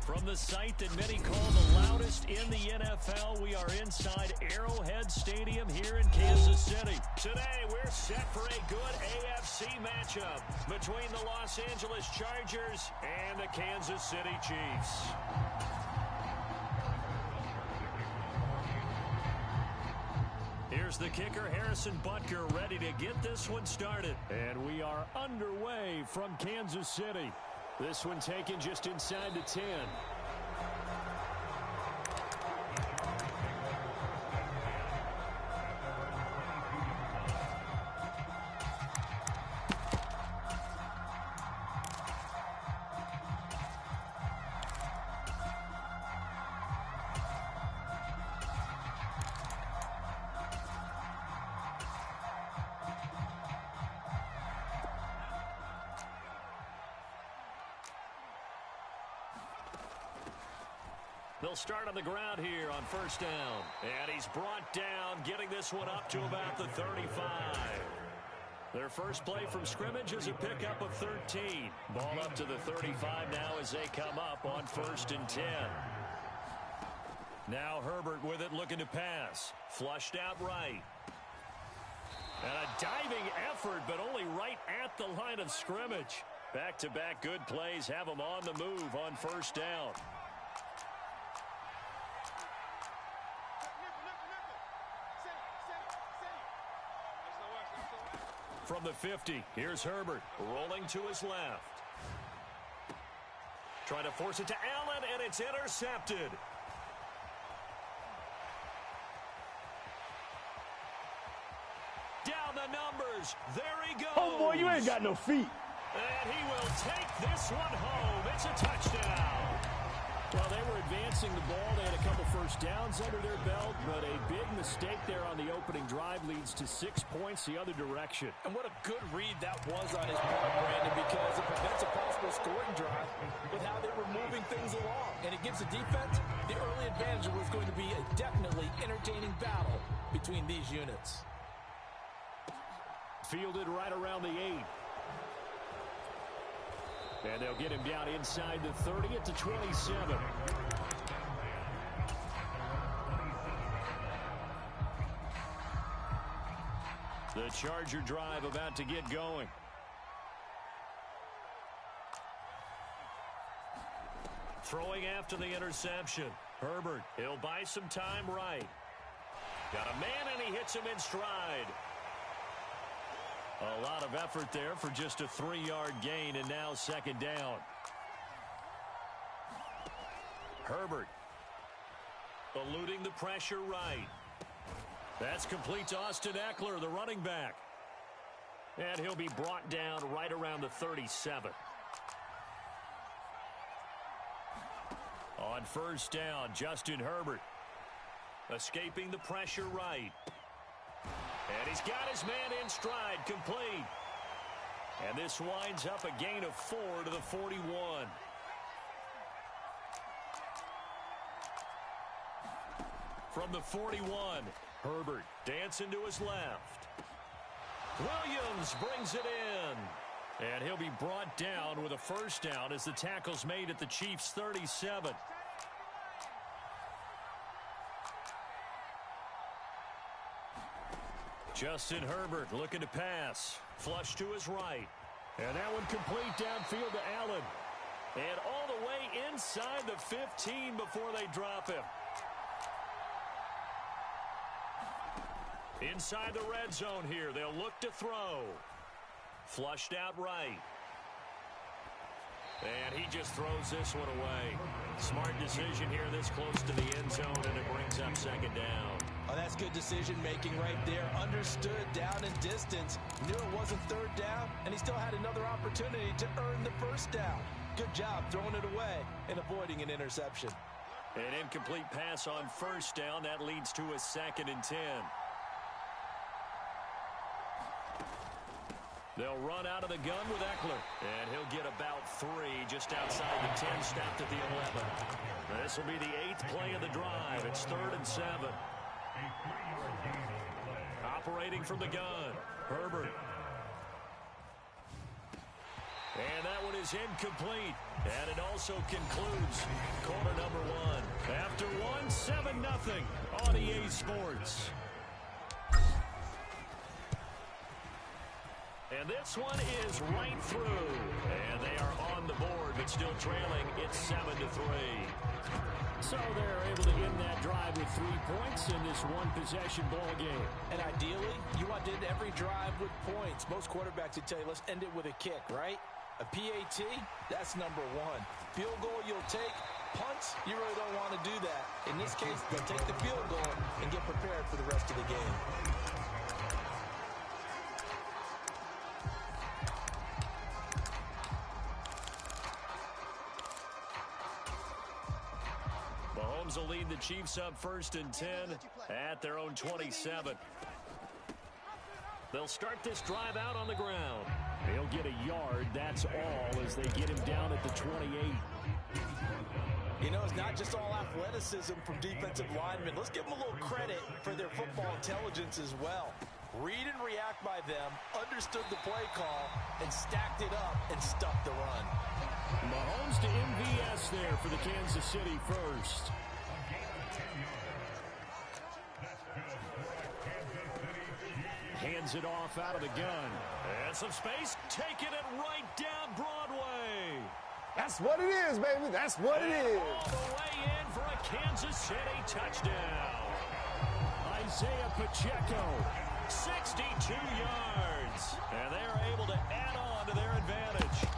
From the site that many call the loudest in the NFL, we are inside Arrowhead Stadium here in Kansas City. Today, we're set for a good AFC matchup between the Los Angeles Chargers and the Kansas City Chiefs. Here's the kicker, Harrison Butker, ready to get this one started. And we are underway from Kansas City. This one taken just inside the 10. They'll start on the ground here on first down. And he's brought down, getting this one up to about the 35. Their first play from scrimmage is a pickup of 13. Ball up to the 35 now as they come up on first and 10. Now Herbert with it, looking to pass. Flushed out right. And a diving effort, but only right at the line of scrimmage. Back-to-back good plays have him on the move on first down. From the 50, here's Herbert, rolling to his left. Trying to force it to Allen, and it's intercepted. Down the numbers. There he goes. Oh, boy, you ain't got no feet. And he will take this one home. It's a touchdown. Well, they were advancing the ball. They had a couple first downs under their belt, but a big mistake there on the opening drive leads to 6 points the other direction. And what a good read that was on his part, Brandon, because it prevents a possible scoring drive with how they were moving things along. And it gives the defense the early advantage. It was going to be a definitely entertaining battle between these units. Fielded right around the 8. And they'll get him down inside the 30 at the 27. The Charger drive about to get going. Throwing after the interception. Herbert, he'll buy some time right. Got a man, and he hits him in stride. A lot of effort there for just a 3-yard gain, and now second down. Herbert eluding the pressure right. That's complete to Austin Eckler, the running back. And he'll be brought down right around the 37. On first down, Justin Herbert escaping the pressure right. And he's got his man in stride, complete. And this winds up a gain of 4 to the 41. From the 41, Herbert dancing to his left. Williams brings it in. And he'll be brought down with a first down as the tackle's made at the Chiefs' 37. Justin Herbert looking to pass. Flush to his right. And that one complete downfield to Allen. And all the way inside the 15 before they drop him. Inside the red zone here. They'll look to throw. Flushed out right. And he just throws this one away. Smart decision here this close to the end zone, and it brings up second down. Oh, that's good decision-making right there. Understood down and distance. Knew it wasn't third down, and he still had another opportunity to earn the first down. Good job throwing it away and avoiding an interception. An incomplete pass on first down. That leads to a second and 10. They'll run out of the gun with Eckler. And he'll get about 3 just outside the 10, snapped at the 11. This will be the 8th play of the drive. It's 3rd and 7. Operating from the gun, Herbert. And that one is incomplete. And it also concludes quarter number one. After one, 7-0 on EA Sports. And this one is right through. And they are on the board, but still trailing. It's 7-3. So they're able to end that drive with 3 points in this one-possession ball game. And ideally, you want to end every drive with points. Most quarterbacks would tell you, let's end it with a kick, right? A PAT, that's number one. Field goal you'll take. Punts, you really don't want to do that. In this case, they'll take the field goal and get prepared for the rest of the game. Mahomes will lead the Chiefs up 1st and 10 at their own 27. They'll start this drive out on the ground. They'll get a yard, that's all, as they get him down at the 28. You know, it's not just all athleticism from defensive linemen. Let's give them a little credit for their football intelligence as well. Read and react by them, understood the play call, and stacked it up and stuffed the run. Mahomes to MVS there for the Kansas City first. Hands it off out of the gun. And some space, taking it right down Broadway. That's what it is, baby. That's what it is. All the way in for a Kansas City touchdown. Isaiah Pacheco, 62 yards. And they're able to add on to their advantage.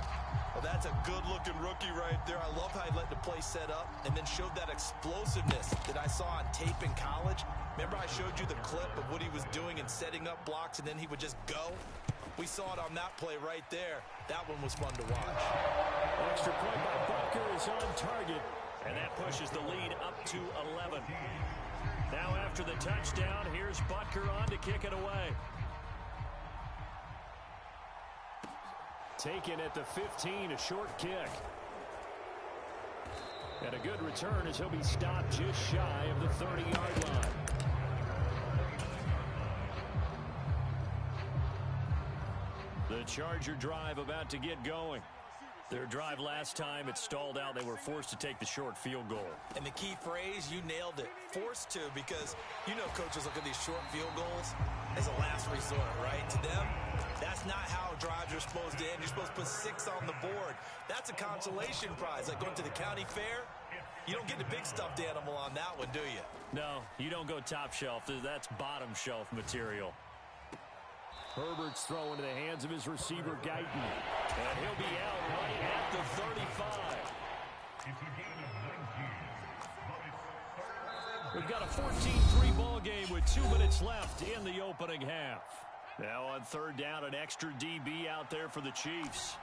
Well, that's a good-looking rookie right there. I love how he let the play set up and then showed that explosiveness that I saw on tape in college. Remember I showed you the clip of what he was doing and setting up blocks, and then he would just go? We saw it on that play right there. That one was fun to watch. Extra point by Butker is on target, and that pushes the lead up to 11. Now after the touchdown, here's Butker on to kick it away. Taken at the 15, a short kick. And a good return as he'll be stopped just shy of the 30-yard line. The Charger drive about to get going. Their drive last time, it stalled out. They were forced to take the short field goal. And the key phrase, you nailed it. Forced to, because you know coaches look at these short field goals as a last resort, right? To them, that's not how drives are supposed to end. You're supposed to put 6 on the board. That's a consolation prize, like going to the county fair. You don't get the big stuffed animal on that one, do you? No, you don't go top shelf. That's bottom shelf material. Herbert's throw into the hands of his receiver, Guyton. And he'll be out right at the 35. We've got a 14-3 ball game with 2 minutes left in the opening half. Now on 3rd down, an extra DB out there for the Chiefs.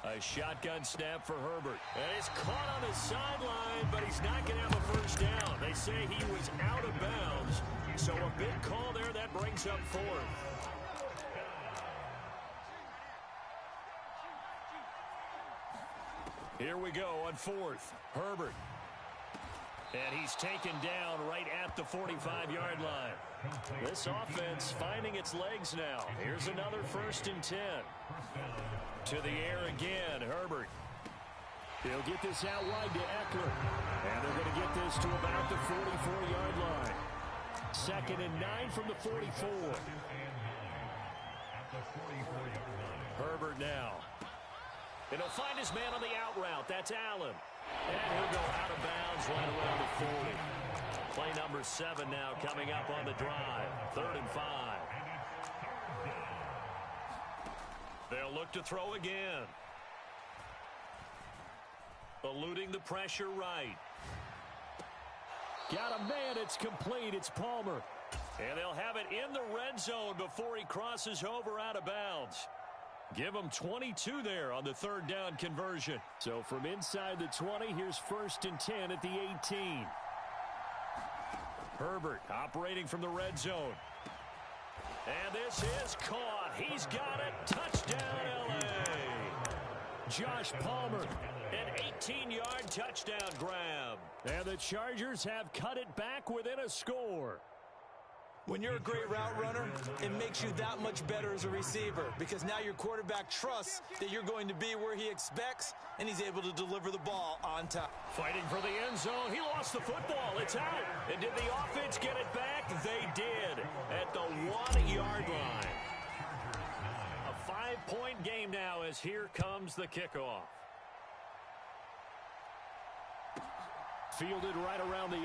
A shotgun snap for Herbert. And he's caught on the sideline, but he's not going to have a first down. They say he was out of bounds. So a big call there that brings up 4th. Here we go on 4th. Herbert. And he's taken down right at the 45-yard line. This offense finding its legs now. Here's another 1st and 10. To the air again, Herbert. He'll get this out wide to Eckler. And they're going to get this to about the 44-yard line. 2nd and 9 from the 44. Herbert now. And he'll find his man on the out route. That's Allen. And he'll go out of bounds right around the 40. Play number 7 now coming up on the drive. 3rd and 5. They'll look to throw again. Eluding the pressure right. Got a man, it's complete, it's Palmer. And they'll have it in the red zone before he crosses over out of bounds. Give him 22 there on the 3rd down conversion. So from inside the 20, here's 1st and 10 at the 18. Herbert operating from the red zone. And this is caught. He's got it. Touchdown, L.A. Josh Palmer, an 18-yard touchdown grab. And the Chargers have cut it back within a score. When you're a great route runner, it makes you that much better as a receiver because now your quarterback trusts that you're going to be where he expects, and he's able to deliver the ball on time. Fighting for the end zone. He lost the football. It's out. And did the offense get it back? They did at the 1-yard line. A 5-point game now as here comes the kickoff. Fielded right around the 8.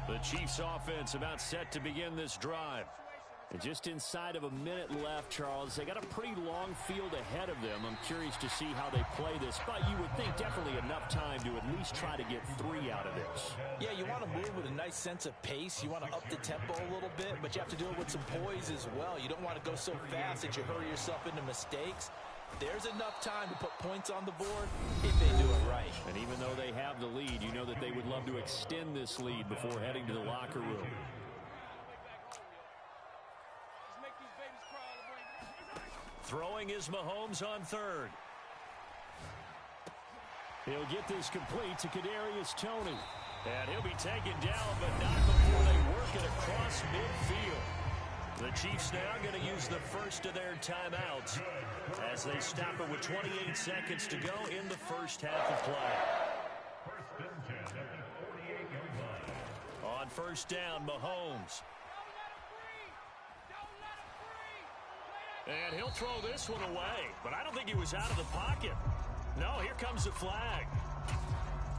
The Chiefs offense about set to begin this drive. And just inside of a minute left, Charles, they got a pretty long field ahead of them. I'm curious to see how they play this, but you would think definitely enough time to at least try to get 3 out of this. Yeah, you want to move with a nice sense of pace. You want to up the tempo a little bit, but you have to do it with some poise as well. You don't want to go so fast that you hurry yourself into mistakes. There's enough time to put points on the board if they do it right. And even though they have the lead, you know that they would love to extend this lead before heading to the locker room. Throwing is Mahomes on third. He'll get this complete to Kadarius Toney. And he'll be taken down, but not before they work it across midfield. The Chiefs now going to use the first of their timeouts as they stop it with 28 seconds to go in the first half of play. On first down, Mahomes. And he'll throw this one away, but I don't think he was out of the pocket. No, here comes the flag.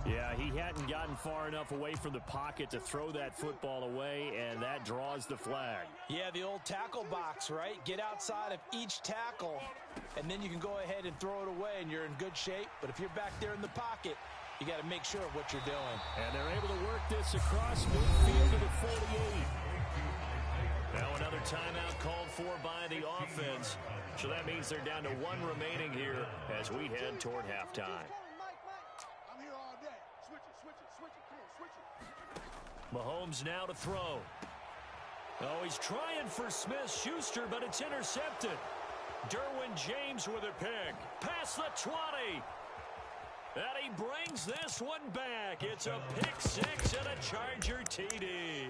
Yeah, he hadn't gotten far enough away from the pocket to throw that football away, and that draws the flag. Yeah, the old tackle box, right? Get outside of each tackle, and then you can go ahead and throw it away, and you're in good shape. But if you're back there in the pocket, you got to make sure of what you're doing. And they're able to work this across midfield to the 48. Now another timeout called for by the offense. So that means they're down to 1 remaining here as we head toward halftime. Mahomes now to throw. Oh, he's trying for Smith-Schuster, but it's intercepted. Derwin James with a pick. Past the 20. And he brings this one back. It's a pick 6 and a Charger TD.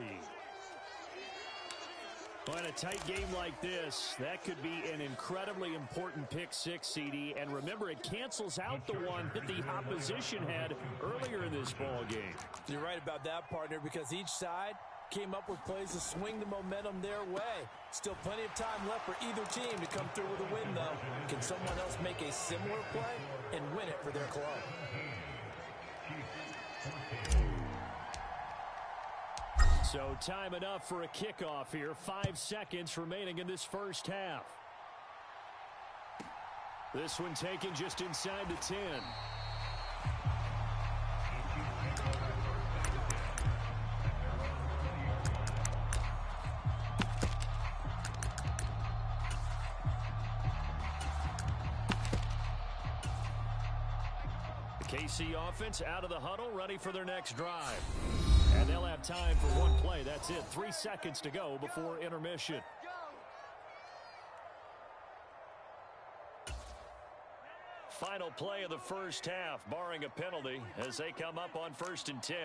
Well, in a tight game like this, that could be an incredibly important pick 6, CD. And remember, it cancels out the one that the opposition had earlier in this ball game. You're right about that, partner, because each side came up with plays to swing the momentum their way. Still plenty of time left for either team to come through with a win, though. Can someone else make a similar play and win it for their club? So time enough for a kickoff here. 5 seconds remaining in this first half. This one taken just inside the 10. The KC offense out of the huddle, ready for their next drive. And they'll have time for one play. That's it. 3 seconds to go before intermission. Final play of the first half, barring a penalty, as they come up on 1st and 10.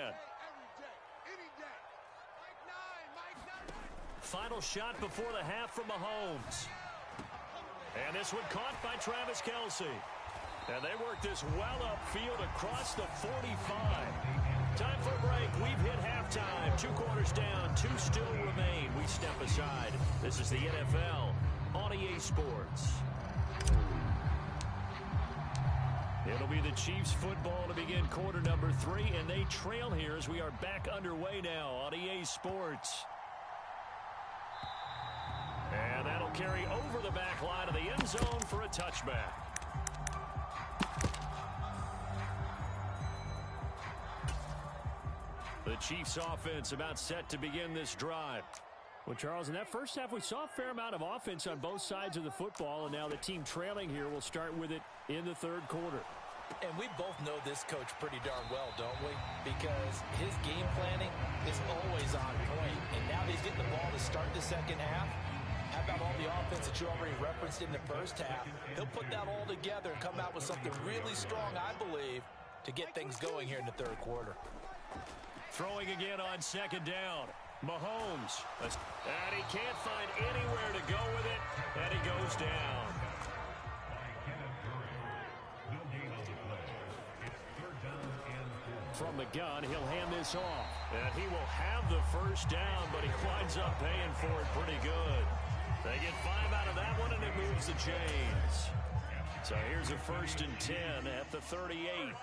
Final shot before the half from Mahomes. And this one caught by Travis Kelce. And they work this well upfield across the 45. Time for a break. We've hit halftime. 2 quarters down. 2 still remain. We step aside. This is the NFL on EA Sports. It'll be the Chiefs football to begin quarter number 3, and they trail here as we are back underway now on EA Sports. And that'll carry over the back line of the end zone for a touchback. The Chiefs offense about set to begin this drive. Well, Charles, in that first half, we saw a fair amount of offense on both sides of the football, and now the team trailing here will start with it in the 3rd quarter. And we both know this coach pretty darn well, don't we? Because his game planning is always on point. And now that he's getting the ball to start the second half, how about all the offense that you already referenced in the first half? He'll put that all together and come out with something really strong, I believe, to get things going here in the third quarter. Throwing again on second down. Mahomes. And he can't find anywhere to go with it. And he goes down. From the gun, he'll hand this off. And he will have the first down, but he winds up paying for it pretty good. They get 5 out of that one, and it moves the chains. So here's a 1st and 10 at the 38.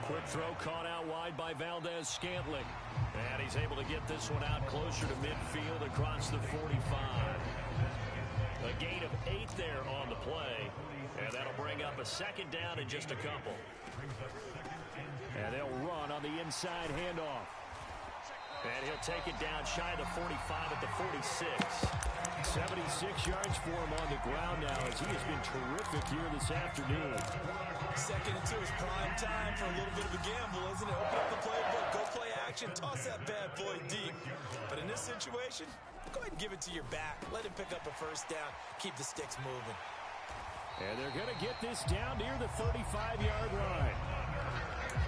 Quick throw caught out wide by Valdez-Scantling. And he's able to get this one out closer to midfield across the 45. A gain of 8 there on the play. And that'll bring up a 2nd down in just a couple. And they'll run on the inside handoff. And he'll take it down shy of the 45 at the 46. 76 yards for him on the ground now as he has been terrific here this afternoon. 2nd and 2 is prime time for a little bit of a gamble, isn't it? Open up the playbook, go play action, toss that bad boy deep. But in this situation, go ahead and give it to your back. Let him pick up a 1st down, keep the sticks moving. And they're going to get this down near the 35-yard line.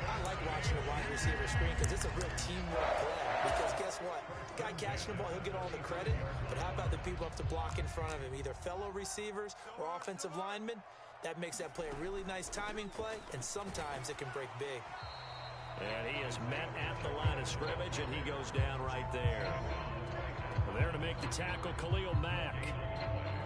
I like watching a wide receiver screen because it's a real teamwork play. Because guess what? The guy catching the ball, he'll get all the credit. But how about the people up to block in front of him, either fellow receivers or offensive linemen? That makes that play a really nice timing play, and sometimes it can break big. And he is met at the line of scrimmage, and he goes down right there. There to make the tackle, Khalil Mack.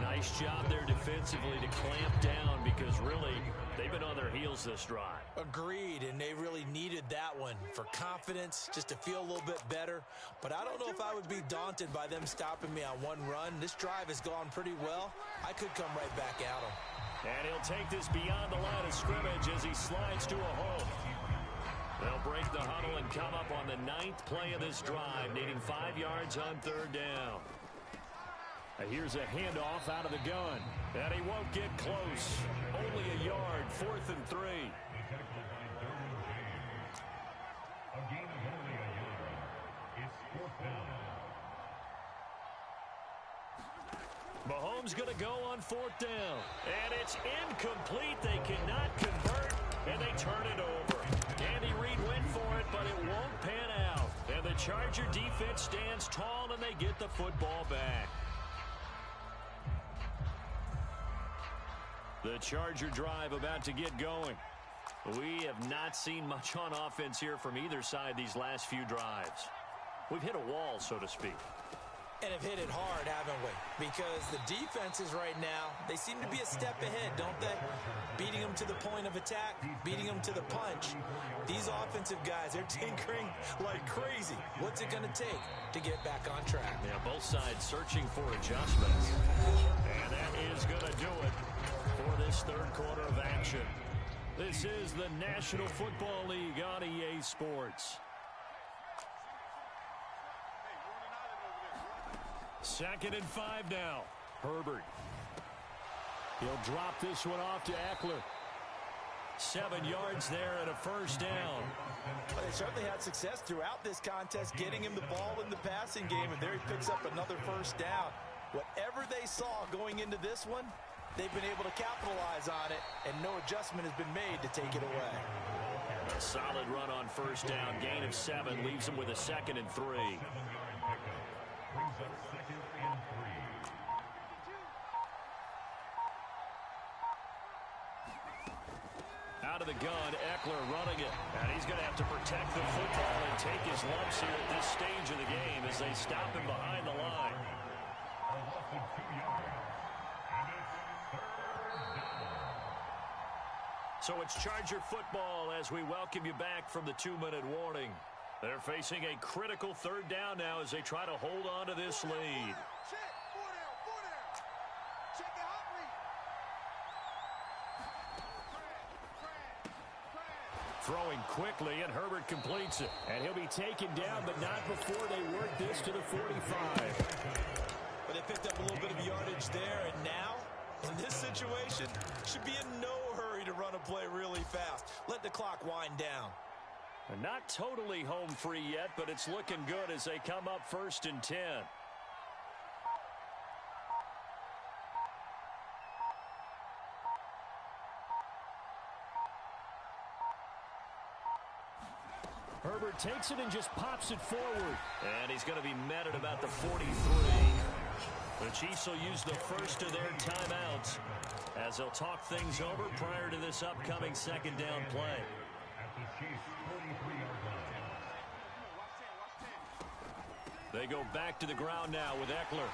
Nice job there defensively to clamp down because really they've been on their heels this drive. Agreed, and they really needed that one for confidence, just to feel a little bit better. But I don't know if I would be daunted by them stopping me on one run. This drive has gone pretty well. I could come right back at them. And he'll take this beyond the line of scrimmage as he slides to a hole. They'll break the huddle and come up on the 9th play of this drive, needing 5 yards on 3rd down. Here's a handoff out of the gun. And he won't get close. Only a yard, 4th and 3. Mahomes going to go on 4th down. And it's incomplete. They cannot convert, and they turn it over. Andy Reid went for it, but it won't pan out. And the Charger defense stands tall, and they get the football back. The Charger drive about to get going. We have not seen much on offense here from either side these last few drives. We've hit a wall, so to speak. And have hit it hard, haven't we? Because the defenses right now, they seem to be a step ahead, don't they? Beating them to the point of attack, beating them to the punch. These offensive guys, they're tinkering like crazy. What's it going to take to get back on track? Yeah, both sides searching for adjustments. And that is going to do it for this 3rd quarter of action. This is the National Football League on EA Sports. 2nd and 5 now. Herbert. He'll drop this one off to Eckler. 7 yards there and a 1st down. Well, they certainly had success throughout this contest, getting him the ball in the passing game, and there he picks up another 1st down. Whatever they saw going into this one, they've been able to capitalize on it, and no adjustment has been made to take it away. A solid run on 1st down. Gain of 7 leaves them with a 2nd and 3. Out of the gun, Eckler running it. And he's going to have to protect the football and take his lumps here at this stage of the game as they stop him behind the line. So it's Charger football as we welcome you back from the 2-minute warning. They're facing a critical 3rd down now as they try to hold on to this lead. Throwing quickly, and Herbert completes it. And he'll be taken down, but not before they work this to the 45. But they picked up a little bit of yardage there, and now, in this situation, should be in no hurry to run a play really fast. Let the clock wind down. And not totally home free yet, but it's looking good as they come up 1st and 10. Herbert takes it and just pops it forward. And he's going to be met at about the 43. The Chiefs will use the first of their timeouts as they'll talk things over prior to this upcoming 2nd down play. They go back to the ground now with Eckler.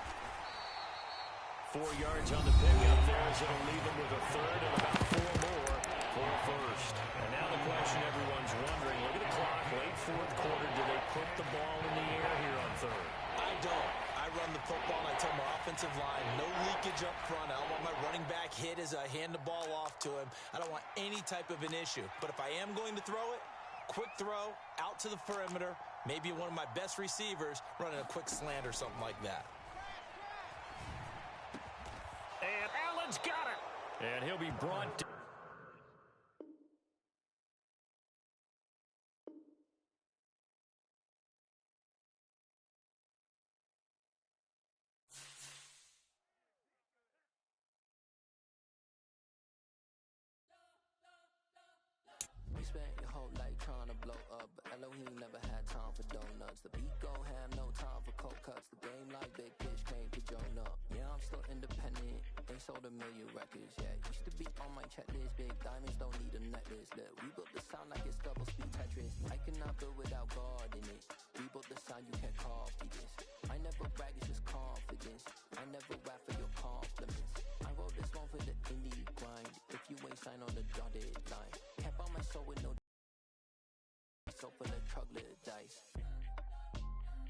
4 yards on the pickup there as it'll leave them with a 3rd and about 4 more for a 1st. And now the question everyone's wondering, look at the clock, late 4th quarter, do they put the ball in the air here on 3rd? I don't. I run the football and I tell my offensive line, no leakage up front. I don't want my running back hit as I hand the ball off to him. I don't want any type of an issue. But if I am going to throw it, quick throw, out to the perimeter, maybe one of my best receivers running a quick slant or something like that. And Allen's got it. And he'll be brought down. You spent your whole life trying to blow up, but Elohim never had time for donuts. The beat gon' have no time for cold cuts. The game like big pitch came to join up. Yeah, I'm still independent, ain't sold a million records yet. Used to be on my checklist, big diamonds don't need a necklace. Look, we built the sound like it's double speed Tetris. I cannot build without God in it. We built the sound, you can't copy this. I never brag, it's just confidence. I never rap for your compliments. I wrote this one for the indie grind. If you ain't signed on the dotted line, can't buy my soul with no so for the chocolate dice.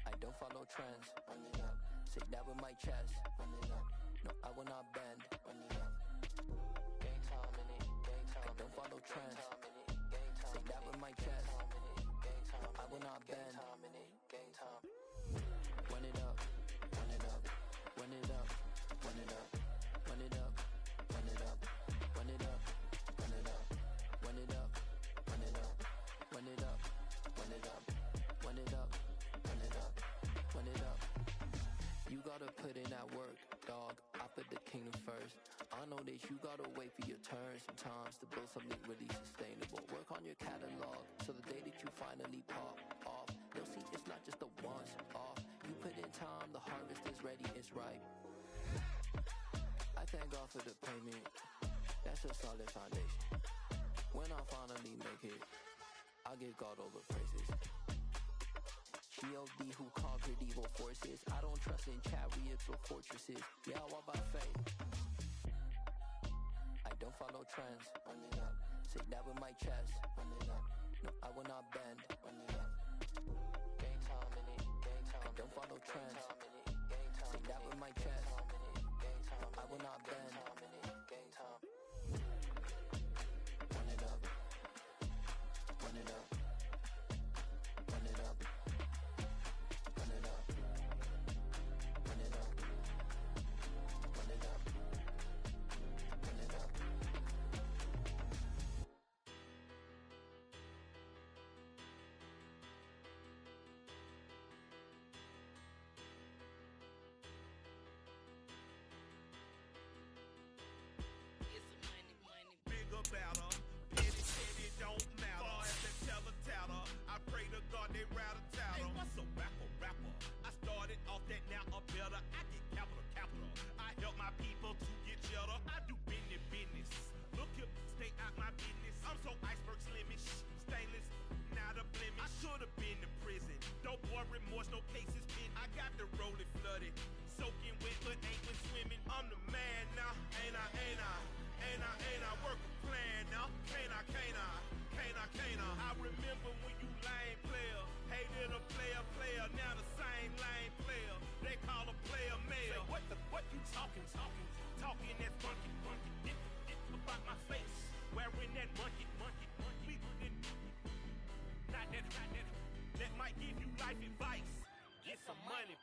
I don't follow trends. Run it up. Say that with my chest. Run it up. No, I will not bend. Run it up. Gang time in it. Gang time. I don't follow trends. Say that with my chest. No, I will not bend. Gang time. Run it up. Run it up. Run it up. Run it up. Run it up. Run it up. Run it up. Run it up. Run it up. Run it up. Run it up. Run it up, run it up, run it up, run it up. You gotta put in that work, dog. I put the kingdom first. I know that you gotta wait for your turn sometimes to build something really sustainable. Work on your catalog, so the day that you finally pop off, they'll see it's not just a once off. You put in time, the harvest is ready, it's ripe. I thank God for the payment. That's a solid foundation. When I finally make it, I'll give God all the praises. G.O.D. who conquered evil forces. I don't trust in chariots or fortresses. Yeah, I walk by faith. I don't follow trends. Run it up. Say that with my chest. Run it up. No, I will not bend. Run it up. Gang time in it. Gang time. I don't follow trends. Say that with my chest. No, I will not bend. Gang time. Run it up. Run it up. Run it up. Run it up. Run it up. Run it up. Run it up. Big about her. And it said it don't matter. Far as they tell a tatter, I pray to God they rattle tatter. Hey, what's a rapper? I started off that, now I'm better. I get capital. I help my people to get cheddar. I do business. Look here, stay out my business. I'm so iceberg slimish, stainless, not a blemish. I should have been to prison. No boy remorse, no cases pinned. I got the rolling flooded, soaking wet, but ain't been swimming. I'm the man now, ain't I? Work a plan now, can't I? I remember when you lame player, hated a player, now the same lame player. They call a player mayor. Say, what you talking that funky, about my face, wearing that monkey, not that might give you life advice. Get some money.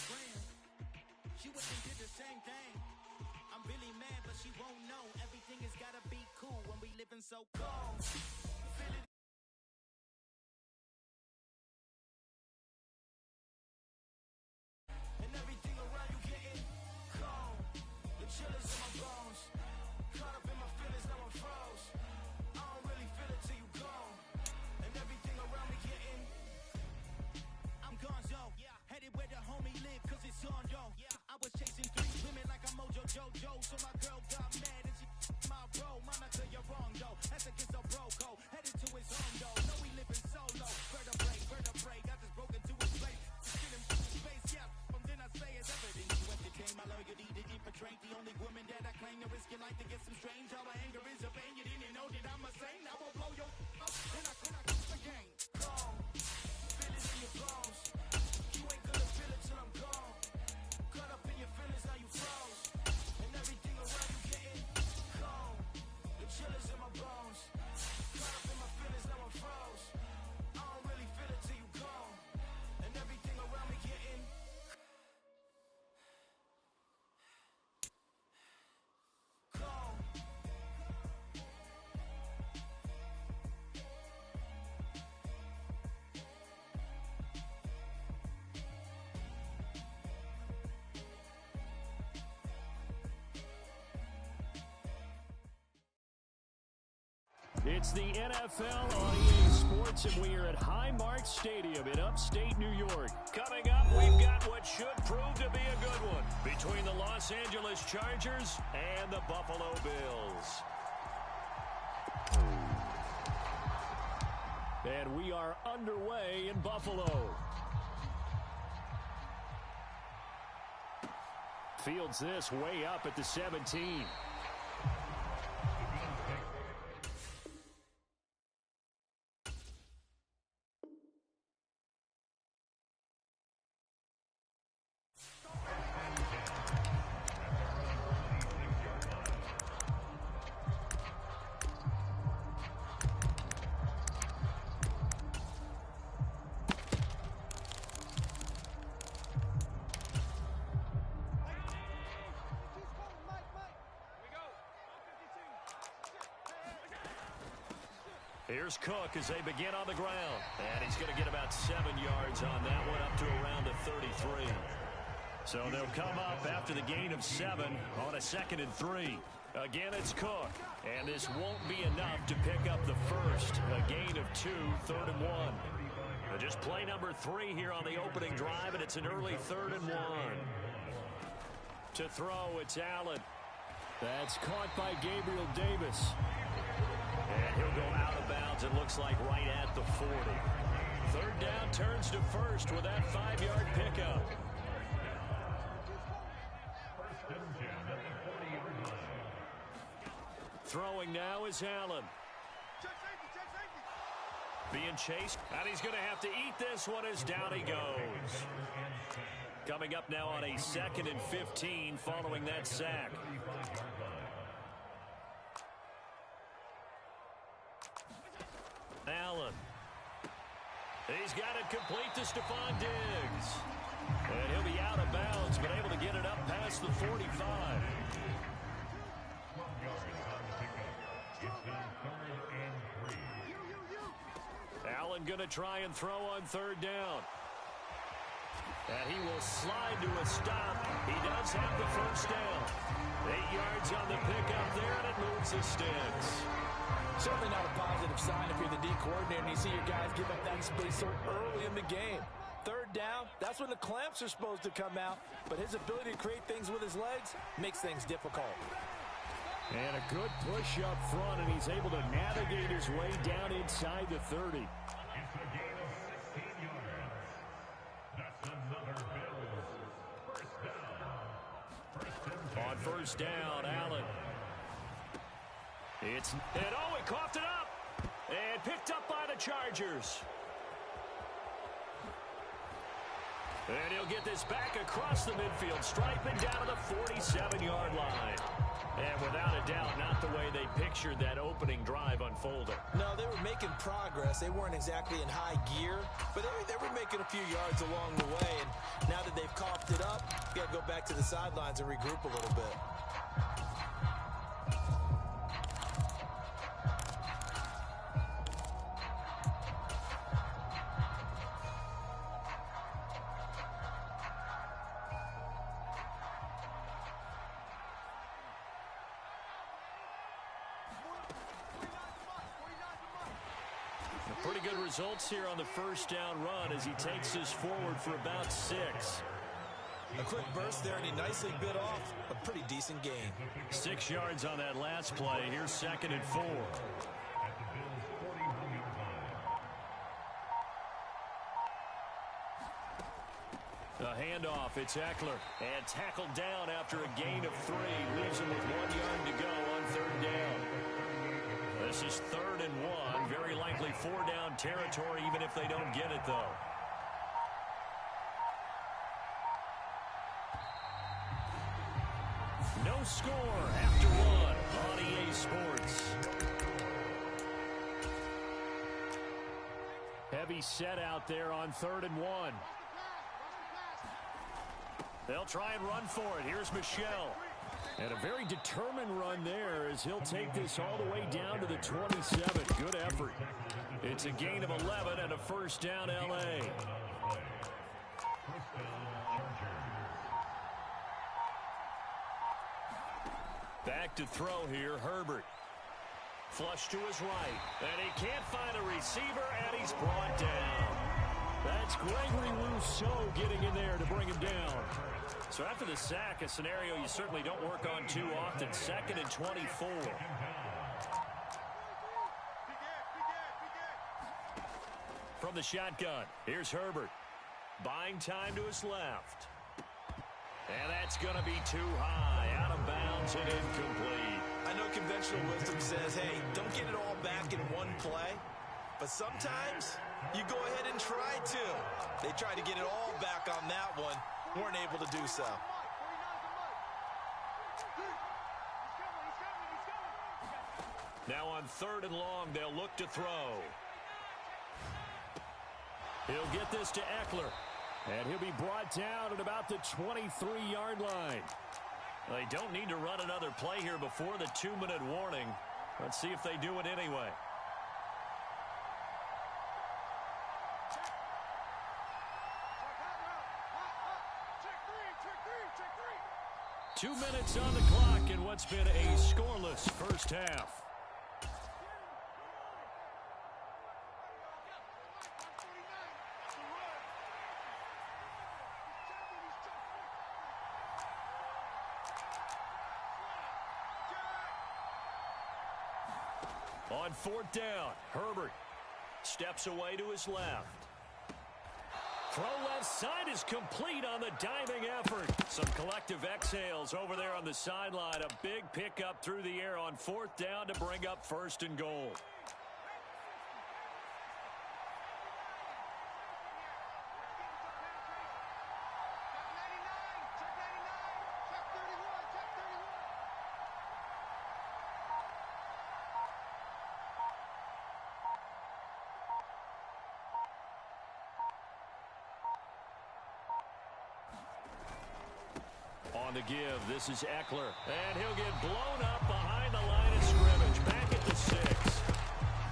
friend. She went and did the same thing. I'm really mad, but she won't know. Everything has gotta be cool when we living so cold. Feel it. And everything around you getting cold. The chillers in my bones. Caught up in my feelings, now I'm froze. I don't really feel it till you go. And everything around me getting. I'm gonzo. Headed where the homie live, cause it's on yo. I was chasing 3 women like I'm Mojo Jojo. So my girl got mad and she my bro. Monica, you're wrong though. That's against a bro code. Headed to his home though. No, we living solo. Vertebrae. Got this broken to his place. Get him space, yeah. From then I say it's everything. You entertain my loyalty to infiltrate. The only woman that I claim to risk your life to get some strange. All my anger is a pain. You didn't know that I'm a saint. I will blow your up. Then I again. Gone. Feel it in your bones. You ain't gonna feel it till I'm gone. Caught up in your feelings, now you froze. And everything around you getting cold. The chillers in my bones. Caught up in my feelings, now I'm froze. I don't really feel it till you gone. And everything around me getting cold. It's the NFL on EA Sports, and we are at Highmark Stadium in upstate New York. Coming up, we've got what should prove to be a good one between the Los Angeles Chargers and the Buffalo Bills. And we are underway in Buffalo. Fields this way up at the 17. Here's Cook as they begin on the ground. And he's going to get about 7 yards on that one, up to around the 33. So they'll come up after the gain of 7 on a 2nd and 3. Again, it's Cook. And this won't be enough to pick up the first. A gain of 2, 3rd and 1. Just play number 3 here on the opening drive, and it's an early 3rd and 1. To throw, it's Allen. That's caught by Gabriel Davis. And he'll go out of bounds, it looks like, right at the 40. 3rd down turns to first with that 5-yard pickup. Throwing now is Allen. Being chased, and he's going to have to eat this one as down he goes. Coming up now on a 2nd and 15 following that sack. Allen. He's got it complete to Stephon Diggs. And he'll be out of bounds, but able to get it up past the 45. Allen going to try and throw on 3rd down. And he will slide to a stop. He does have the first down. 8 yards on the pickup there, and it moves the sticks. Certainly not a positive sign if you're the D coordinator and you see your guys give up that space so early in the game. 3rd down, that's when the clamps are supposed to come out. But his ability to create things with his legs makes things difficult. And a good push up front, and he's able to navigate his way down inside the 30. On 1st down, Allen. He coughed it up. And picked up by the Chargers. And he'll get this back across the midfield stripe and down to the 47-yard line. And without a doubt, not the way they pictured that opening drive unfolding. No, they were making progress. They weren't exactly in high gear, but they were making a few yards along the way. And now that they've coughed it up, you got to go back to the sidelines and regroup a little bit. Pretty good results here on the first down run as he takes this forward for about 6. A quick burst there, and he nicely bit off a pretty decent gain. 6 yards on that last play. Here's 2nd and 4. A handoff. It's Eckler. And tackled down after a gain of 3. Leaves him with 1 yard to go on 3rd down. This is 3rd and 1. Very likely 4-down territory, even if they don't get it, though. No score after 1 on EA Sports. Heavy set out there on 3rd and 1. They'll try and run for it. Here's Michelle. And a very determined run there as he'll take this all the way down to the 27. Good effort. It's a gain of 11 and a 1st down, L.A. Back to throw here, Herbert. Flush to his right. And he can't find a receiver, and he's brought down. That's Gregory Rousseau getting in there to bring him down. So after the sack, a scenario you certainly don't work on too often. 2nd and 24. From the shotgun, here's Herbert. Buying time to his left. And that's going to be too high. Out of bounds and incomplete. I know conventional wisdom says, hey, don't get it all back in one play. But sometimes you go ahead and try to. They tried to get it all back on that one. Weren't able to do so. Now on 3rd and long, they'll look to throw. He'll get this to Eckler. And he'll be brought down at about the 23-yard line. They don't need to run another play here before the 2-minute warning. Let's see if they do it anyway. Two minutes on the clock in what's been a scoreless first half. On 4th down, Herbert steps away to his left. Throw left side is complete on the diving effort. Some collective exhales over there on the sideline. A big pickup through the air on 4th down to bring up 1st and goal. On the give, this is Eckler. And he'll get blown up behind the line of scrimmage. Back at the 6.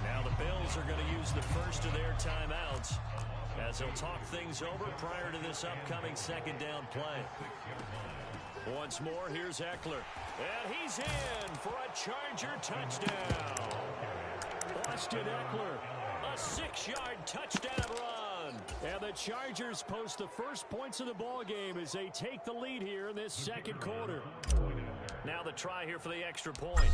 Now the Bills are going to use the first of their timeouts as they'll talk things over prior to this upcoming 2nd down play. Once more, here's Eckler. And he's in for a Charger touchdown. Austin Eckler, a 6-yard touchdown run. And the Chargers post the first points of the ball game as they take the lead here in this 2nd quarter. Now the try here for the extra point.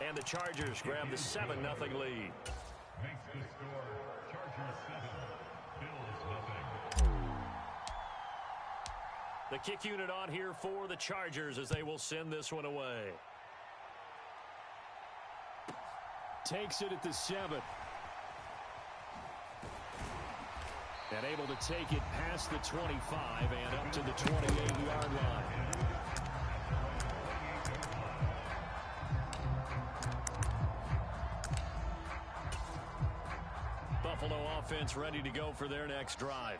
And the Chargers grab the 7-0 lead. Makes the score Chargers 7, Bills 0. The kick unit on here for the Chargers as they will send this one away. Takes it at the 7. And able to take it past the 25 and up to the 28-yard line. Buffalo offense ready to go for their next drive.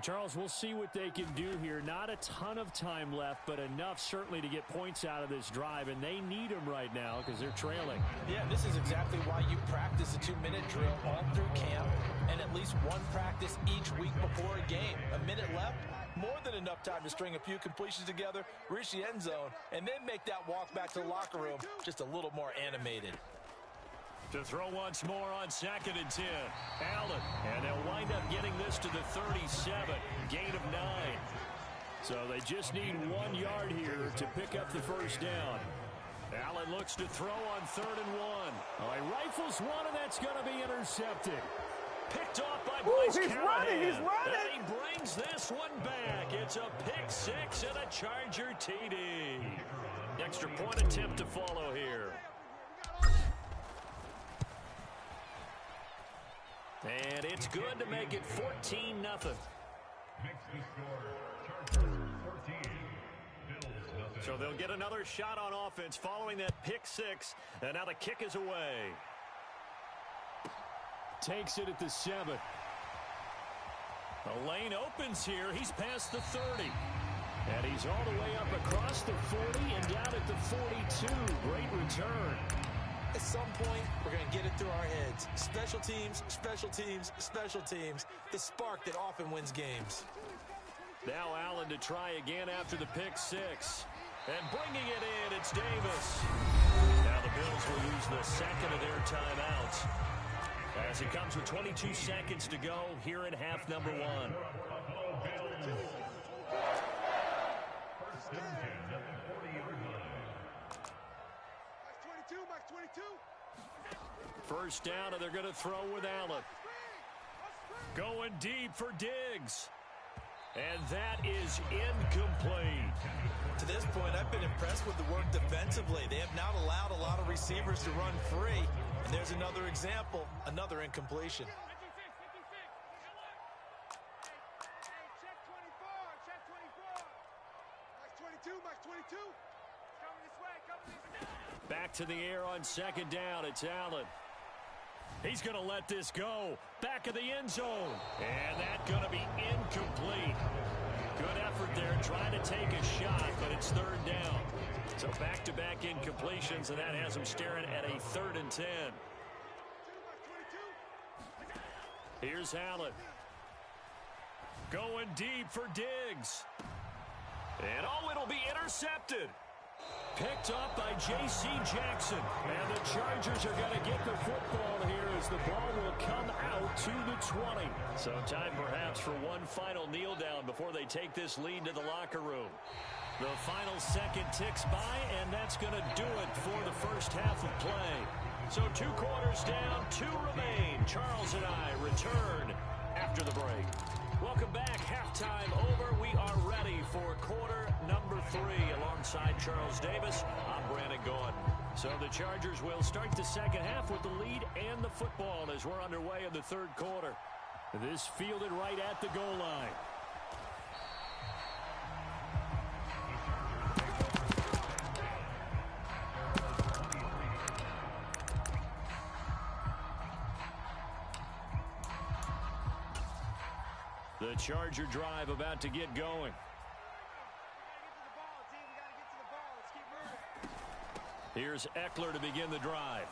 Charles, we'll see what they can do here. Not a ton of time left, but enough certainly to get points out of this drive, and they need them right now because they're trailing. Yeah, this is exactly why you practice a 2-minute drill all through camp and at least one practice each week before a game. A minute left, more than enough time to string a few completions together, reach the end zone, and then make that walk back to the locker room just a little more animated. To throw once more on 2nd and 10. Allen, and they'll wind up getting this to the 37, gain of 9. So they just need 1 yard here to pick up the first down. Allen looks to throw on 3rd and 1. Oh, he rifles one, and that's going to be intercepted. Picked off by Bryce Callahan. He's running. And he brings this one back. It's a pick 6 and a Charger TD. Extra point attempt to follow here. And it's good to make it 14-0. Makes the score Chargers 14, Bills nothing. So they'll get another shot on offense following that pick 6. And now the kick is away. Takes it at the 7. The lane opens here. He's past the 30. And he's all the way up across the 40 and down at the 42. Great return. At some point, we're going to get it through our heads. Special teams, special teams, special teams. The spark that often wins games. Now Allen to try again after the pick 6. And bringing it in, it's Davis. Now the Bills will use the second of their timeouts. As it comes with 22 seconds to go here in half number 1. Buffalo Bills. First and 10 at the 40-yard line. Max 22, Max 22. First down, and they're going to throw with Allen. Going deep for Diggs. And that is incomplete. To this point, I've been impressed with the work defensively. They have not allowed a lot of receivers to run free. And there's another example, another incompletion. Check 24, check 24. Max 22, Max 22. Coming this way, coming this way. Back to the air on 2nd down. It's Allen. He's going to let this go. Back of the end zone. And that's going to be incomplete. Good effort there trying to take a shot, but it's 3rd down. So back-to-back incompletions, and that has him staring at a 3rd and 10. Here's Allen. Going deep for Diggs. And oh, it'll be intercepted. Picked up by J.C. Jackson. And the Chargers are going to get the football here as the ball will come out to the 20. So time perhaps for one final kneel down before they take this lead to the locker room. The final second ticks by, and that's going to do it for the first half of play. So 2 quarters down, 2 remain. Charles and I return after the break. Welcome back. Halftime over. We are ready for quarter number 3 alongside Charles Davis. I'm Brandon Gordon. So the Chargers will start the second half with the lead and the football as we're underway in the 3rd quarter. This fielded right at the goal line. The Charger drive about to get going. Here's Eckler to begin the drive.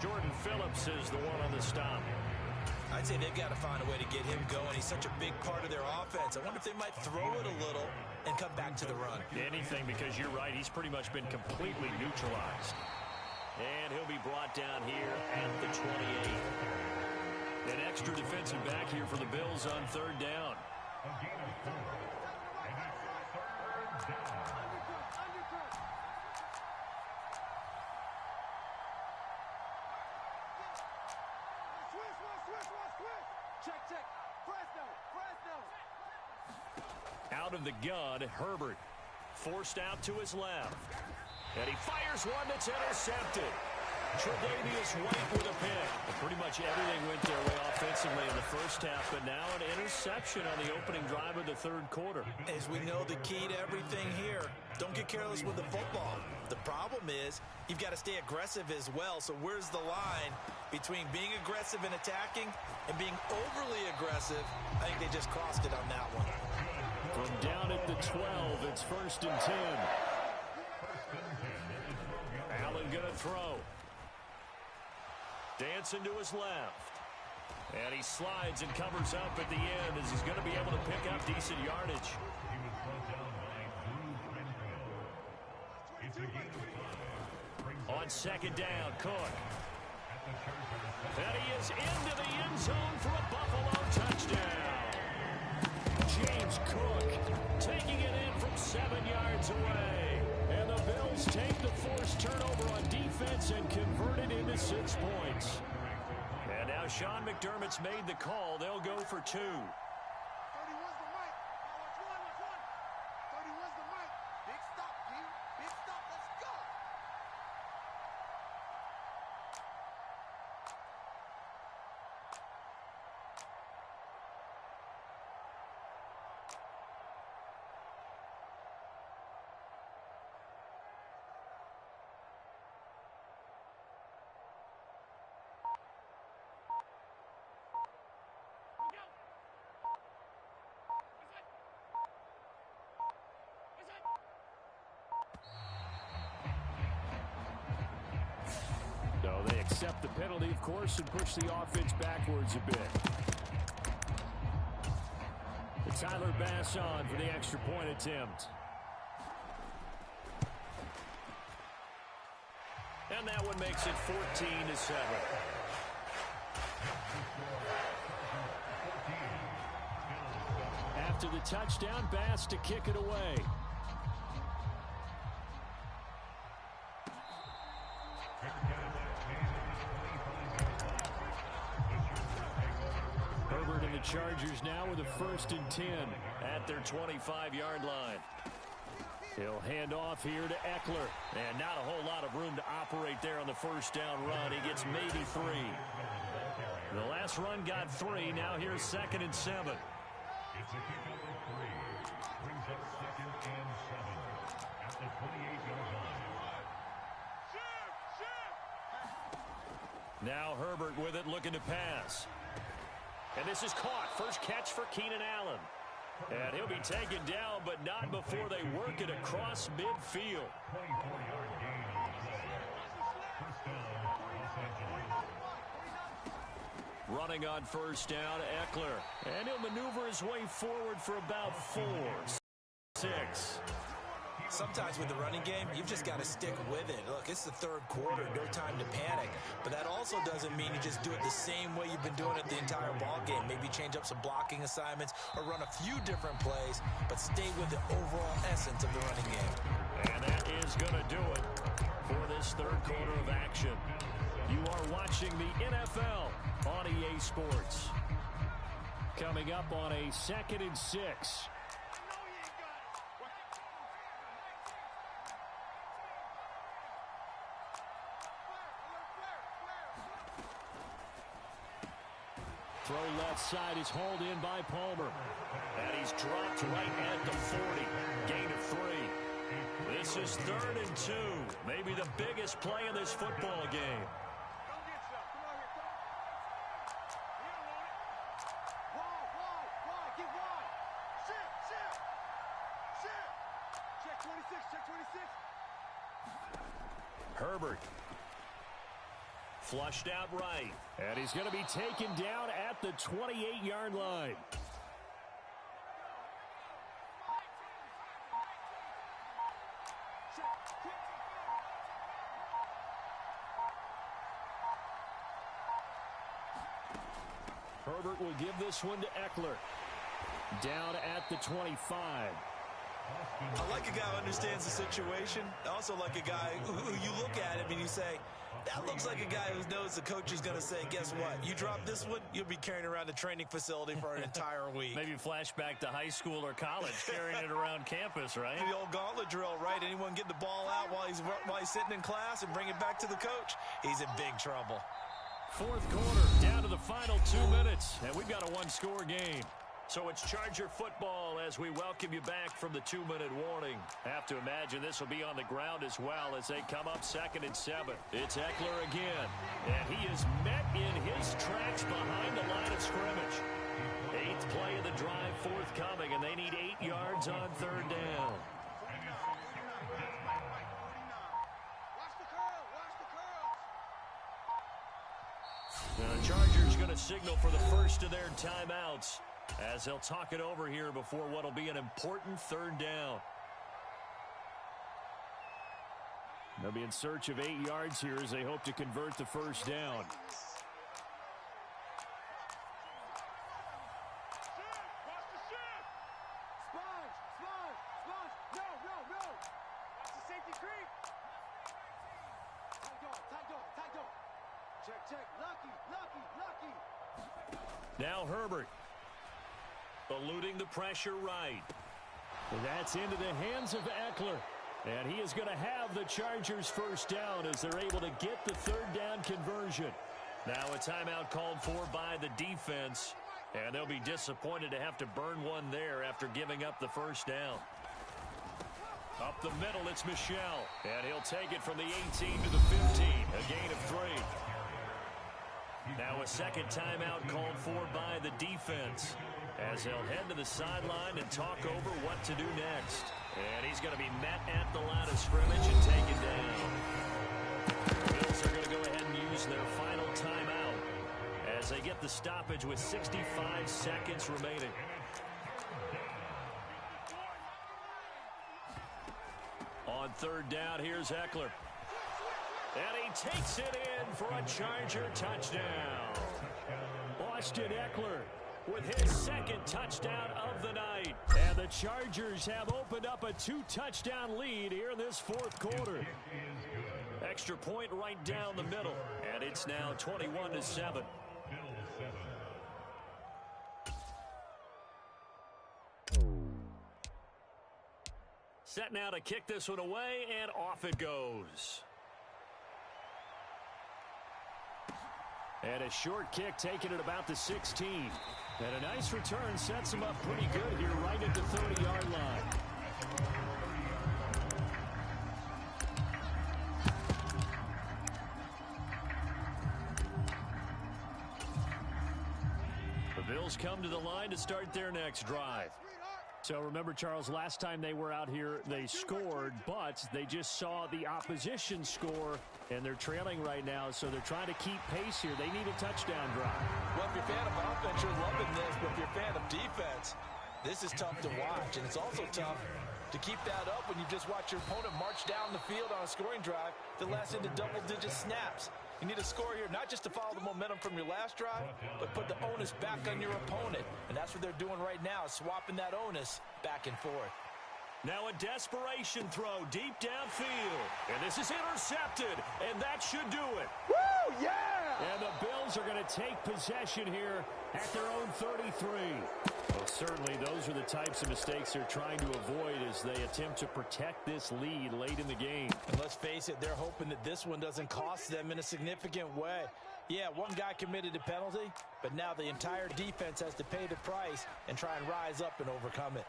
Jordan Phillips is the one on the stop. I'd say they've got to find a way to get him going. He's such a big part of their offense. I wonder if they might throw it a little and come back to the run. Anything, because you're right. He's pretty much been completely neutralized. And he'll be brought down here at the 28. An extra defensive back here for the Bills on 3rd down. A gain of 4. And it's 3rd down. Check. Fresno. Out of the gun, Herbert. Forced out to his left. And he fires one that's intercepted. Tre'Davious White with a pick. Pretty much everything went their way offensively in the first half, but now an interception on the opening drive of the third quarter. As we know, the key to everything here, don't get careless with the football. The problem is you've got to stay aggressive as well. So where's the line between being aggressive and attacking and being overly aggressive? I think they just crossed it on that one. From down at the 12, it's 1st and 10. Allen going to throw. Dancing to his left. And he slides and covers up at the end as he's going to be able to pick up decent yardage. He was brought down by Drew Brinko. On second down, Cook. And he is into the end zone for a Buffalo touchdown. James Cook taking it in from 7 yards away. And the Bills take the forced turnover on defense and convert it into 6 points. And now Sean McDermott's made the call. They'll go for 2. 31's the mic. Now watch one. 31's the mic. Big stop, G. Big stop. Let's go. So they accept the penalty, of course, and push the offense backwards a bit. Tyler Bass on for the extra point attempt. And that one makes it 14-7. After the touchdown, Bass to kick it away. Herbert and the Chargers now with a 1st and 10 at their 25-yard line. He'll hand off here to Eckler. And not a whole lot of room to operate there on the first down run. He gets maybe 3. The last run got 3. Now here's 2nd and 7. It's a kickoff of 3. Brings up 2nd and 7 at the 28-yard line. Now Herbert with it, looking to pass. And this is caught. First catch for Keenan Allen. And he'll be taken down, but not before they work it across midfield. 24-yard gain on the play. First down, Los Angeles. Running on first down, Eckler. And he'll maneuver his way forward for about 4, 6. Sometimes with the running game, you've just got to stick with it. Look, it's the third quarter, no time to panic. But that also doesn't mean you just do it the same way you've been doing it the entire ball game. Maybe change up some blocking assignments or run a few different plays, but stay with the overall essence of the running game. And that is going to do it for this third quarter of action. You are watching the NFL on EA Sports. Coming up on a 2nd and 6. Throw left side is hauled in by Palmer. And he's dropped right at the 40. Gain of 3. This is 3rd and 2. Maybe the biggest play in this football game. Herbert. Flushed out right. And he's going to be taken down at the 28-yard line. Herbert will give this one to Eckler. Down at the 25. I like a guy who understands the situation. I also like a guy who you look at him and you say, That looks like a guy who knows the coach is going to say, guess what? You drop this one, you'll be carrying around the training facility for an entire week. Maybe flashback to high school or college, carrying it around campus, right? The old gauntlet drill, right? Anyone get the ball out while he's sitting in class and bring it back to the coach? He's in big trouble. Fourth quarter, down to the final 2 minutes, and we've got a one-score game. So it's Charger football as we welcome you back from the 2-minute warning. Have to imagine this will be on the ground as well as they come up 2nd and 7. It's Eckler again, and he is met in his tracks behind the line of scrimmage. 8th play of the drive forthcoming, and they need 8 yards on 3rd down. Now the Chargers going to signal for the first of their timeouts as they'll talk it over here before what will be an important 3rd down. They'll be in search of 8 yards here as they hope to convert the first down. Now Herbert eluding the pressure right. And that's into the hands of Eckler. And he is going to have the Chargers first down as they're able to get the 3rd down conversion. Now a timeout called for by the defense. And they'll be disappointed to have to burn one there after giving up the first down. Up the middle, it's Michel. And he'll take it from the 18 to the 15. A gain of 3. Now a second timeout called for by the defense as they'll head to the sideline and talk over what to do next. And he's going to be met at the line of scrimmage and taken down. The Bills are going to go ahead and use their final timeout as they get the stoppage with 65 seconds remaining. On 3rd down, here's Eckler. And he takes it in for a Charger touchdown. Austin Eckler with his 2nd touchdown of the night. And the Chargers have opened up a 2-touchdown lead here in this 4th quarter. Extra point right down the middle. And it's now 21-7. Set now to kick this one away, and off it goes. And a short kick taken at about the 16. And a nice return sets him up pretty good here right at the 30-yard line. The Bills come to the line to start their next drive. So remember, Charles, last time they were out here, they scored, but they just saw the opposition score, and they're trailing right now, so they're trying to keep pace here. They need a touchdown drive. Well, if you're a fan of offense, you're loving this, but if you're a fan of defense, this is tough to watch, and it's also tough to keep that up when you just watch your opponent march down the field on a scoring drive that lasts into double-digit snaps. You need a score here, not just to follow the momentum from your last drive, but put the onus back on your opponent. And that's what they're doing right now, swapping that onus back and forth. Now a desperation throw deep downfield. And this is intercepted, and that should do it. Woo, yeah! And the Bills are going to take possession here at their own 33. Well, certainly those are the types of mistakes they're trying to avoid as they attempt to protect this lead late in the game. And let's face it, they're hoping that this one doesn't cost them in a significant way. Yeah, one guy committed a penalty, but now the entire defense has to pay the price and try and rise up and overcome it.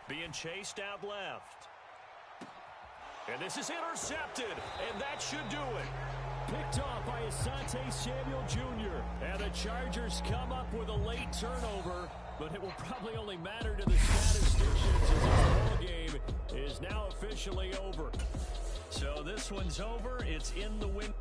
Being chased out left. And this is intercepted, and that should do it. Picked off by Asante Samuel Jr. And the Chargers come up with a late turnover, but it will probably only matter to the statisticians as this ball game is now officially over. So this one's over. It's in the win.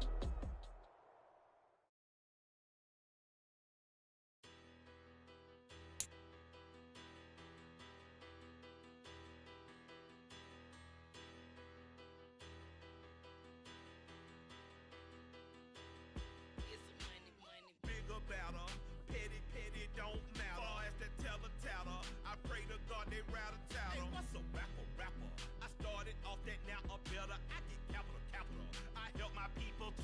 Now I'm better, I get capital. I help my people to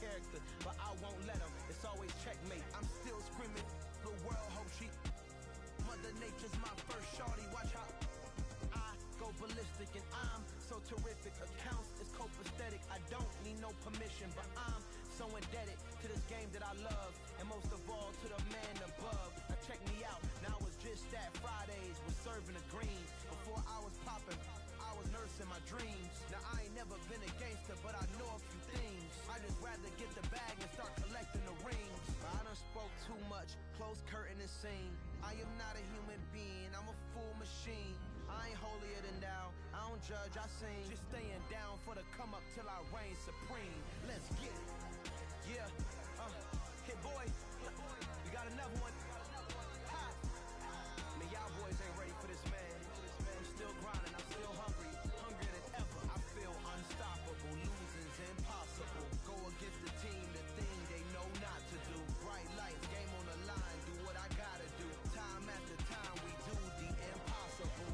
character, but I won't let him. It's always checkmate. I'm still screaming, the world hope she. Mother Nature's my first shorty. Watch how I go ballistic, and I'm so terrific. Accounts is copacetic. I don't need no permission, but I'm so indebted to this game that I love, and most of all to the man above. Now check me out. Now it was just that Fridays was serving the greens. Before I was popping, I was nursing my dreams. Now I ain't never been a gangster, but I know a few things. I just rather get the bag and start collecting the rings. I done spoke too much. Close curtain and scene. I am not a human being. I'm a full machine. I ain't holier than thou. I don't judge, I sing. Just staying down for the come up till I reign supreme. Let's get it. Yeah, hit boy. We got another one. Ha. Man, y'all boys ain't ready for this, man. I'm still grinding, I'm still hungry. Hungrier than ever. I feel unstoppable. Losing's impossible. Go against the team, the thing they know not to do. Bright lights, game on the line. Do what I gotta do. Time after time, we do the impossible.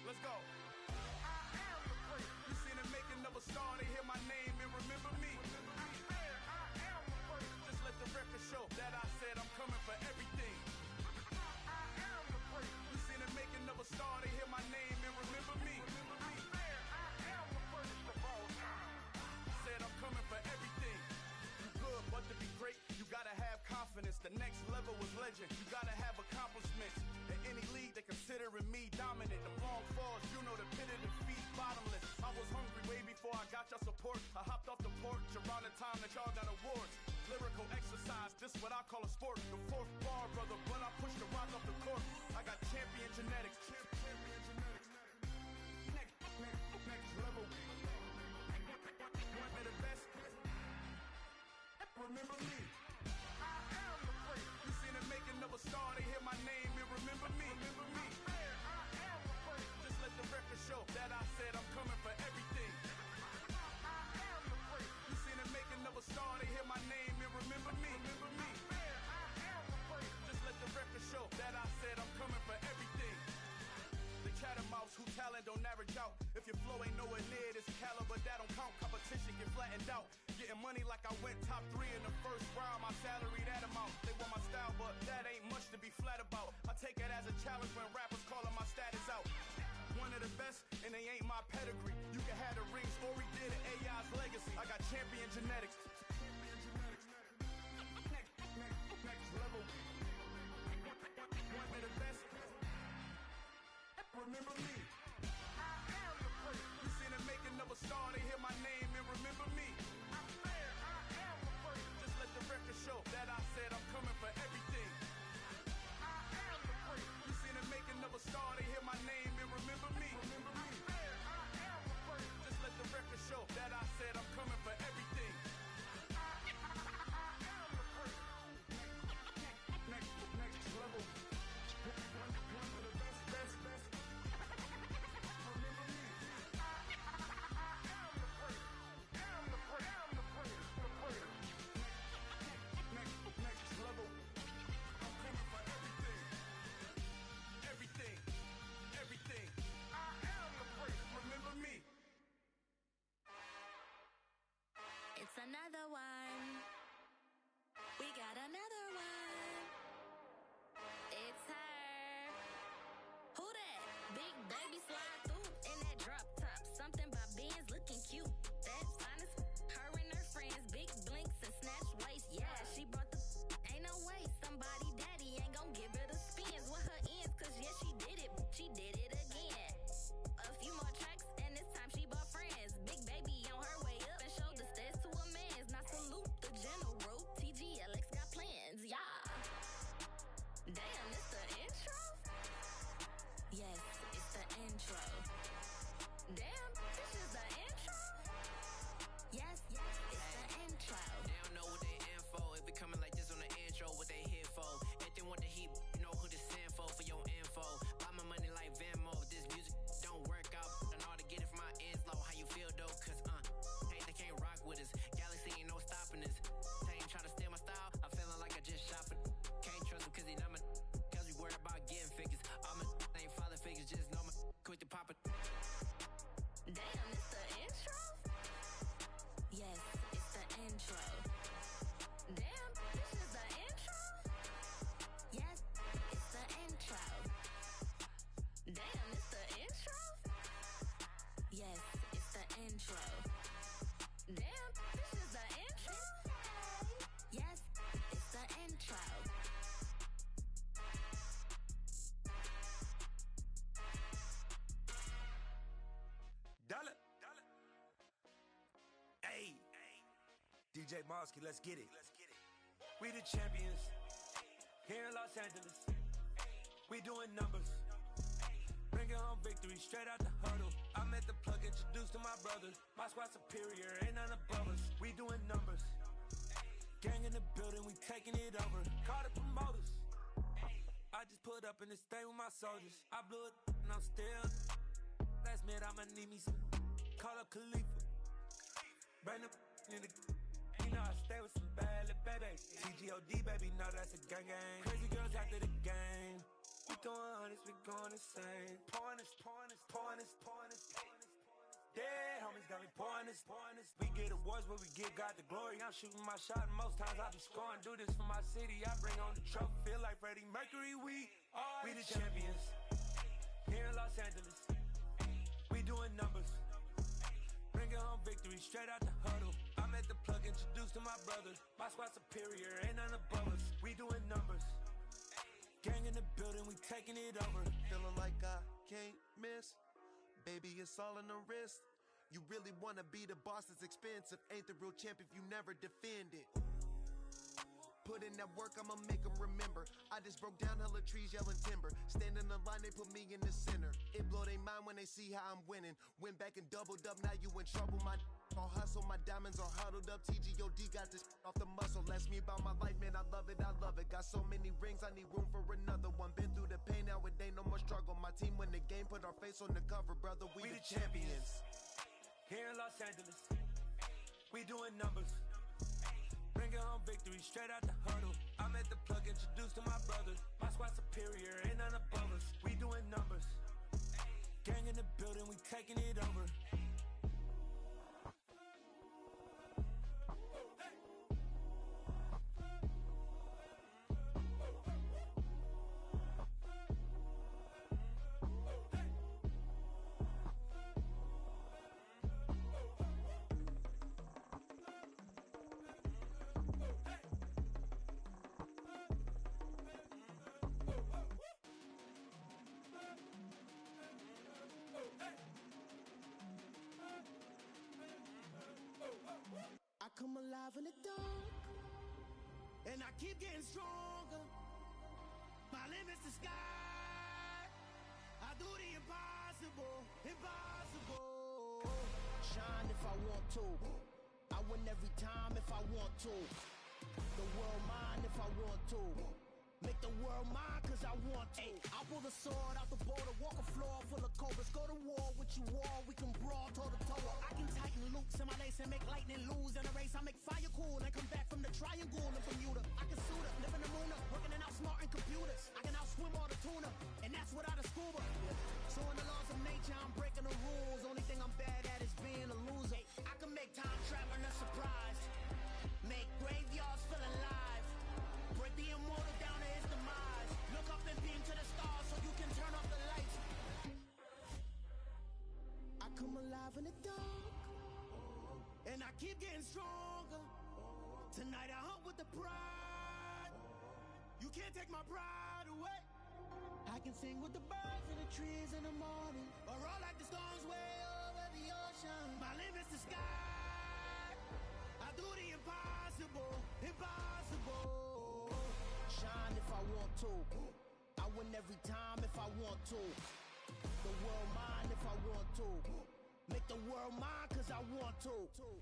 Let's go. I am the great. You seen the making of a star, they hear my name and remember me. I said I am the great. Just let the record show that I said I'm coming for everything. I am the great. You seen the making of a star, they hear my name and remember me. I said I am the greatest of all time. Said I'm coming for everything. You good, but to be great, you gotta have confidence. The next level was legend. You gotta have accomplishments. In any league, they considering me dominant. The long falls, you know the pit of defeat, bottomless. I was hungry way before I got your support. I hopped off the porch around the time that y'all got awards. Lyrical exercise, this what I call a sport. The fourth bar, brother, when I push the rock off the court. I got champion genetics. Next level. Want me the best? Remember me. I am the great. You seen the making of a star, they hear my name and remember me. Remember me. I am the great. Just let the record show that I said I'm coming for everything. I am the great. You seen the making of a star, they hear my name and remember me. Remember me. I am the great. Just let the record show that I said I'm coming for everything. The chattermouths who talent don't average out. If your flow ain't nowhere near this caliber, that don't count. Competition get flattened out. Getting money like I went top 3 in the first round. My salary that amount. They want my style, but that ain't much to be flat about. I take it as a challenge when rappers calling my status out. One of the best, and they ain't my pedigree. You can have the rings, or we did it, AI's legacy. I got champion genetics. Next level. One of the best. Remember me. I am the great. You seen the making of a star, they hear my name and remember me. I said I am the great. Just let the record show that I said I'm coming for everything. I am the great. You seen the making of a star, they hear my name and remember me. Remember me. I said I am the great. Just let the record show that I said I'm coming for everything. I am the great. Next level. One of the best. Remember me. I am the great. I'm the greatest. The greatest. Next level. I'm coming for everything. Everything. I am the greatest. Remember me. It's another one. We got another one. It's her. Who that? Big baby slide through in that drop top. Something by Benz looking cute. That's honest. Her and her friends, big blinks and snatch waist. Yeah, she brought the. Ain't no way somebody daddy ain't gon' give her the spins with her ends. Cause yeah, she did it. She did it again. A few more tracks and this time she bought friends. Big baby on her way up and showed the stats to a man's. Not DJ Mosky, let's get it. We the champions here in Los Angeles. We doing numbers. Bringing home victory straight out the huddle. I'm at the plug, introduced to my brothers. My squad superior, ain't none above us. We doing numbers. Gang in the building, we taking it over. Call the promoters. I just put up in this thing with my soldiers. I blew it and I'm still. Last minute I'ma need me some. Call up Khalifa. Bring the in the. You know I stay with some bad little baby. TGOD baby, know that's a gang gang. Crazy girls after the game. We throwing hundreds, we going insane. Pouring this. Dead homies got me pouring this. We get awards, but we give God the glory. I'm shooting my shot, and most times I be scoring. Do this for my city, I bring on the trophy. Feel like Freddie Mercury, we the champions. Here in Los Angeles, we doing numbers. Bringing home victory straight out the huddle. I'm at the plug, introduced to my brothers. My squad superior, ain't none above us. We doing numbers. Gang in the building, we taking it over. Feeling like I can't miss. Baby, it's all in the wrist. You really wanna be the boss, it's expensive. Ain't the real champ if you never defend it. Put in that work, I'ma make them remember. I just broke down hella trees, yelling timber. Stand in the line, they put me in the center. It blow their mind when they see how I'm winning. Went back and doubled up, now you in trouble. My all hustle, my diamonds are huddled up. TGOD got this off the muscle. Ask me about my life, man, I love it. Got so many rings, I need room for another one. Been through the pain, now it ain't no more struggle. My team win the game, put our face on the cover, brother. We the champions. Here in Los Angeles, we doing numbers. Bringing home victory straight out the huddle. I'm at the plug, introduced to my brothers. My squad superior, ain't none above us. We doing numbers. Gang in the building, we taking it over. I come alive in the dark, and I keep getting stronger. My limit's the sky. I do the impossible. Shine if I want to. I win every time if I want to. The world mine if I want to. Make the world mine cause I want to. I'll pull the sword out the border, walk a floor full of cobras. Go to war with you all, we can brawl toe to toe. I can tighten loops in my lace and make lightning lose in a race. I make fire cool and come back from the triangle in Bermuda. I can suit up, live in the moon up, working and outsmarting computers. I can outswim all the tuna, and that's without a scuba. So in the laws of nature, I'm breaking the rules. Only thing I'm bad at is being a loser. I can make time traveling a surprise, make graveyards feel alive, break the immortal down to his demise. Look up and beam to the stars so you can turn off the lights. I come alive in the dark, and I keep getting stronger. Tonight I hunt with the pride. You can't take my pride away. I can sing with the birds and the trees in the morning, or roll like the storms way over the ocean. My limit's the sky. I do the impossible. Shine if I want to. I win every time if I want to. The world mine if I want to. Make the world mine cause I want to.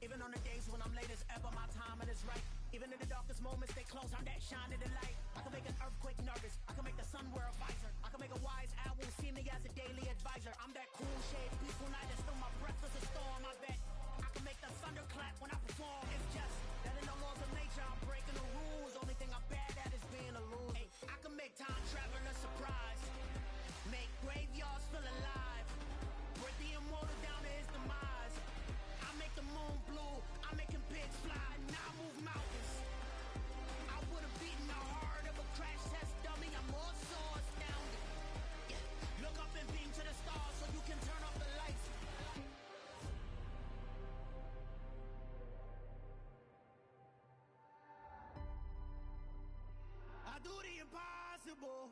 Even on the days when I'm late as ever, my timing is right. Even in the darkest moments, stay close, I'm that shining the light. I can make an earthquake nervous, I can make the sun wear a visor. I can make a wise owl see me as a daily advisor. I'm that cool shade, peaceful night, and still my breath is a storm, I bet. I can make the thunder clap when I perform. It's just that in the laws of nature, I'm breaking the rules. Only thing I'm bad at is being a loser. I can make time traveling a surprise, make graveyards feel alive, break the immortal down to his demise. I make the moon blue, I'm making pigs fly, now I move mountains. I would've beaten the heart of a crash test dummy. I'm more so astounded. Yeah. Look up and beam to the stars so you can turn off the lights. I do the impossible.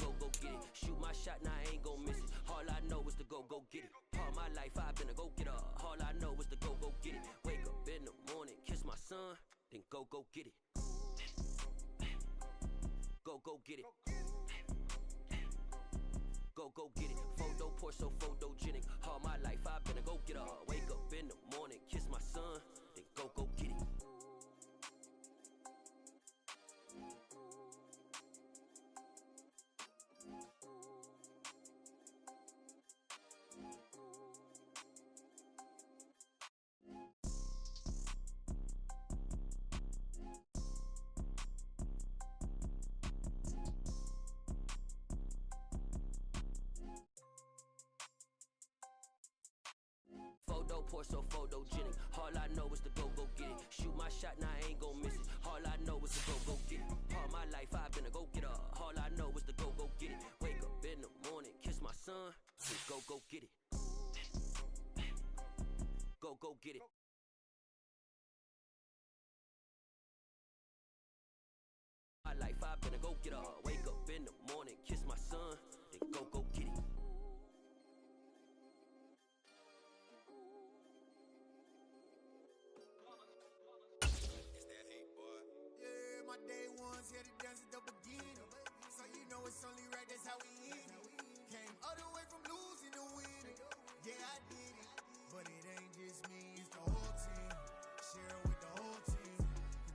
go get it. Shoot my shot, now I ain't gon' miss it. All I know is to go get it. All my life I've been a go-getter. All I know is to go get it. Wake up in the morning, kiss my son, then go get it. Go get it. Go get it. Photo poor, so photogenic. All my life I've been a go-getter. Wake up in the morning, kiss my son, then go get it. Photo poor, so photogenic. All I know is to go get it. Shoot my shot, now I ain't gon' miss it. All I know is to go get it. All my life I've been a go-getter. All I know is to go get it. Wake up in the morning, kiss my son, then go get it. Go get it. My life I've been a go-getter. Wake up in the morning, kiss my son, then go get it. Yeah, my day ones here to dance at the beginning. So you know it's only right, that's how we end it. Came all the way from losing to winning. Yeah, I did it. But it ain't just me, it's the whole team. Share it with the whole team.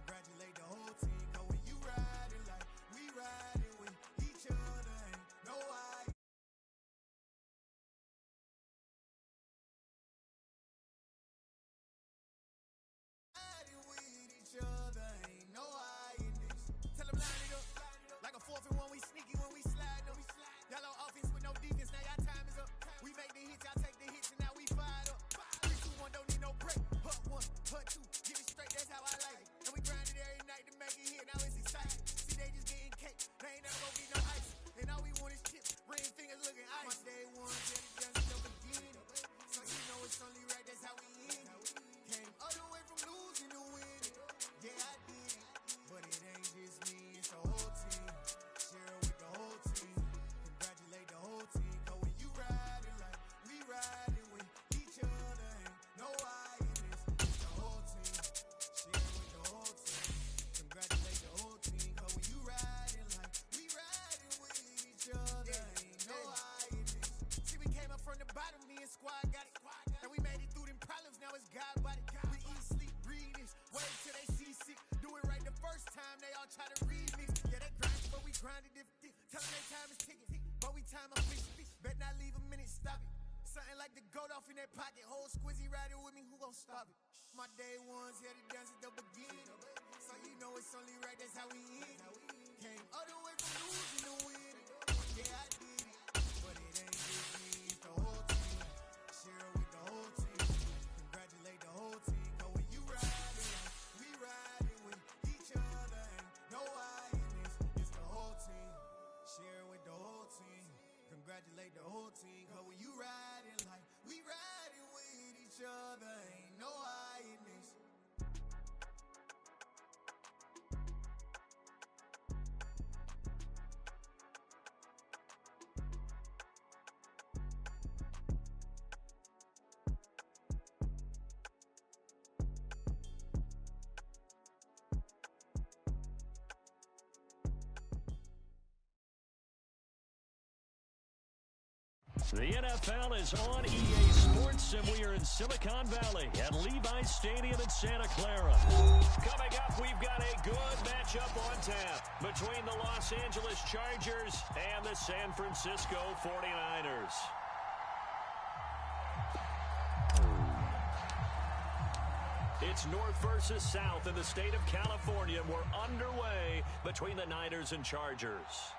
Congratulate the whole team. Cause when you riding like we riding with each other, ain't no I. Riding with each other, ain't no I in this. Tell them line it up. Like a 4th and 1, we sneaky when we slide them. Yellow offense with no defense, now y'all time is up. We make the hits, y'all take the hits, and now we fired up. 3, 2, 1, don't need no break. Hut 1, hut 2, get it straight, that's how I like it. And we grind it every night to make it hit, now it's exciting. See, they just getting cake, they ain't never gonna get no ice. And all we want is chips, ring fingers looking ice. My day ones, yeah, the dance at the beginning. So you know it's only right, that's how we end it. Came all the way from losing to winning. Yeah, I did it. But it ain't just me, it's the whole team. Share it with the whole team. Congratulate the whole team. Cause when you riding like we riding with each other, ain't no I in this. It's the whole team. Share it with the whole team. Congratulate the whole team. Cause when you riding like we riding with each other, ain't no I in this. See, we came up from the bottom, me and squad got it. And we made it through them problems, now it's God body. We eat, sleep, breathe this. Wait till they see sick. Do it right the first time, they all try to remix. Yeah, they grind, but we grinded if tell them they time is ticking. But we time a fish. Bet not leave a minute, stop it. Something like the goat off in that pocket. Whole squizzy riding with me, who gon' stop it? My day ones here to dance at the beginning. So you know it's only right, that's how we end it. Came all the way from losing to winning. Yeah, I did it. But it ain't just me, it's the whole team. Share it with the whole team. Congratulate the whole team. Cause when you riding like we riding with each other, ain't no I in this. It's the whole team. Share it with the whole team. Congratulate the whole team. Cause when you riding like we riding with each other, ain't no I in this. The NFL is on EA Sports, and we are in Silicon Valley at Levi's Stadium in Santa Clara. Coming up, we've got a good matchup on tap between the Los Angeles Chargers and the San Francisco 49ers. It's North versus South in the state of California. We're underway between the Niners and Chargers.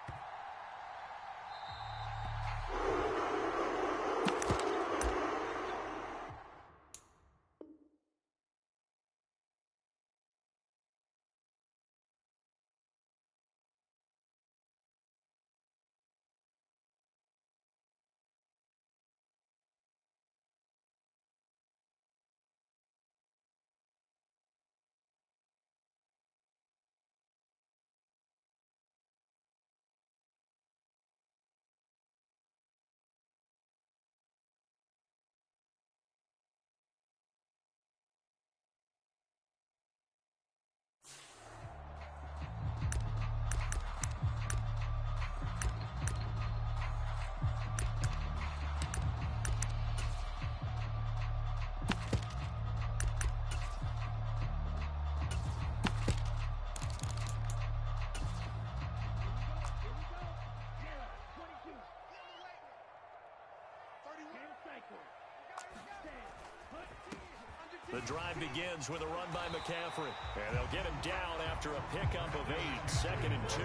The drive begins with a run by McCaffrey. And they'll get him down after a pickup of 8, 2nd and 2.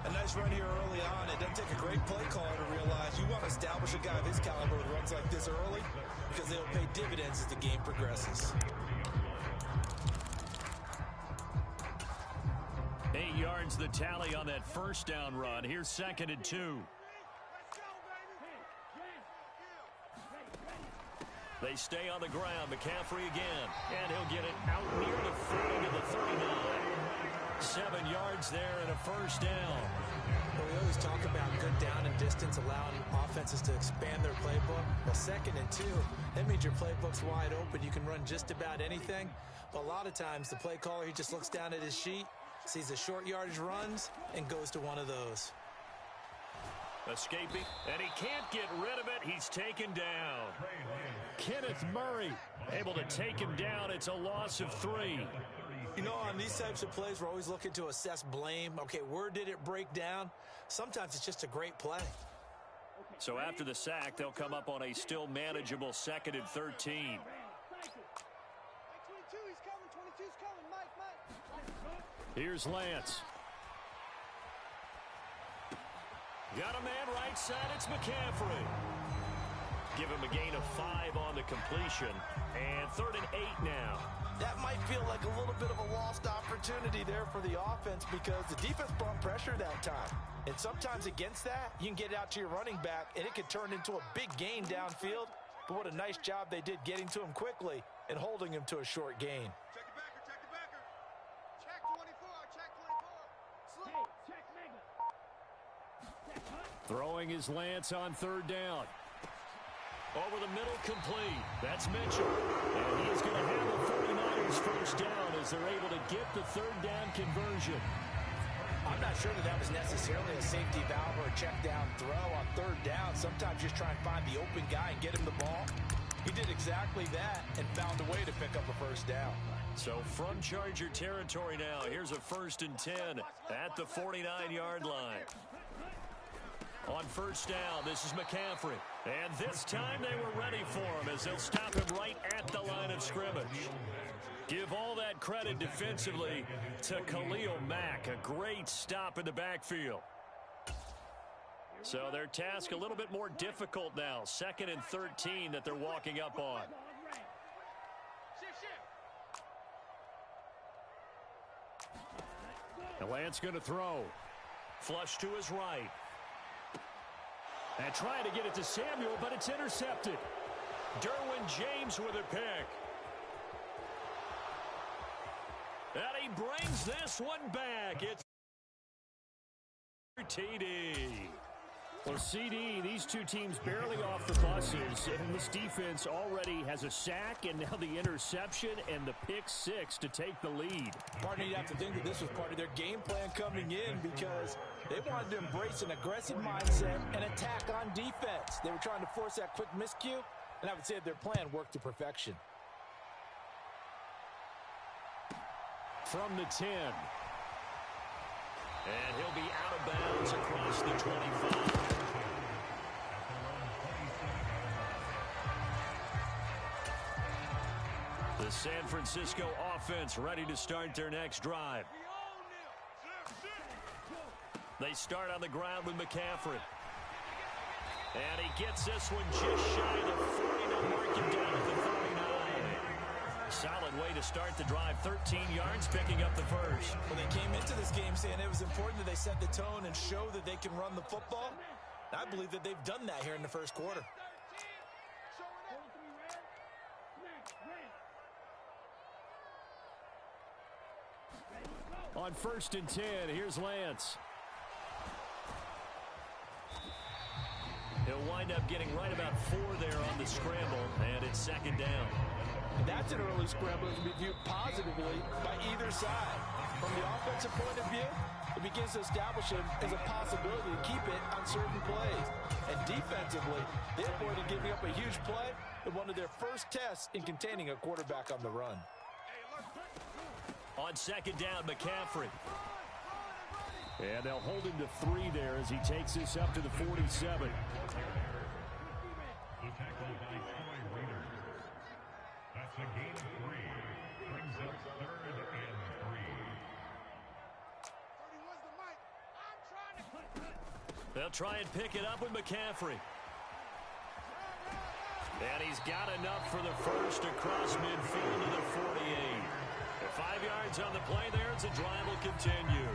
A nice run here early on. It doesn't take a great play caller to realize you want to establish a guy of his caliber with runs like this early because they'll pay dividends as the game progresses. 8 yards the tally on that first down run. Here's 2nd and 2. They stay on the ground. McCaffrey again. And he'll get it out near the 40 to the 39. 7 yards there and a first down. Well, we always talk about good down and distance, allowing offenses to expand their playbook. Well, 2nd and 2, that means your playbook's wide open. You can run just about anything. But a lot of times, the play caller, he just looks down at his sheet, sees the short yardage runs, and goes to one of those. Escaping, and he can't get rid of it. He's taken down. Kenneth Murray able to take him down. It's a loss of 3. You know, on these types of plays, we're always looking to assess blame. Okay, where did it break down? Sometimes it's just a great play. So after the sack, they'll come up on a still manageable 2nd and 13. 22's coming, 22's coming, Mike. Here's Lance. Got a man right side. It's McCaffrey. Give him a gain of 5 on the completion. And 3rd and 8 now. That might feel like a little bit of a lost opportunity there for the offense because the defense brought pressure that time. And sometimes against that, you can get it out to your running back, and it could turn into a big gain downfield. But what a nice job they did getting to him quickly and holding him to a short gain. Check the backer, check the backer. Check 24, check 24. Slow. Check mega. Throwing his Lance on 3rd down. Over the middle, complete. That's Mitchell. And he is going to have the 49ers first down as they're able to get the 3rd down conversion. I'm not sure that was necessarily a safety valve or a check down throw on 3rd down. Sometimes just try and find the open guy and get him the ball. He did exactly that and found a way to pick up a first down. So from Charger territory now, here's a 1st and 10 at the 49-yard line. On 1st down, this is McCaffrey. And this time they were ready for him as they'll stop him right at the line of scrimmage. Give all that credit defensively to Khalil Mack. A great stop in the backfield. So their task a little bit more difficult now. 2nd and 13 that they're walking up on. And Lance going to throw. Flush to his right. And trying to get it to Samuel, but it's intercepted. Derwin James with a pick. And he brings this one back. It's TD. Well, CD, these two teams barely off the buses, and this defense already has a sack and now the interception and the pick 6 to take the lead. Partner, you have to think that this was part of their game plan coming in because they wanted to embrace an aggressive mindset and attack on defense. They were trying to force that quick miscue, and I would say their plan worked to perfection. From the 10. And he'll be out of bounds across the 25. The San Francisco offense ready to start their next drive. They start on the ground with McCaffrey. And he gets this one just shy of the 40 to mark him down at the 39. Solid way to start the drive. 13 yards, picking up the first. Well, they came into this game saying it was important that they set the tone and show that they can run the football. I believe that they've done that here in the first quarter. On 1st and 10, here's Lance. He'll wind up getting right about 4 there on the scramble, and it's 2nd down. That's an early scramble that can be viewed positively by either side. From the offensive point of view, it begins to establish him as a possibility to keep it on certain plays. And defensively, they avoided giving up a huge play in one of their first tests in containing a quarterback on the run. On 2nd down, McCaffrey. And they'll hold him to 3 there as he takes this up to the 47. a gain of 3. Brings up 3rd and 3. 31's the mic. I'm trying to... They'll try and pick it up with McCaffrey. And he's got enough for the first across midfield to the 48. 5 yards on the play there as the drive will continue.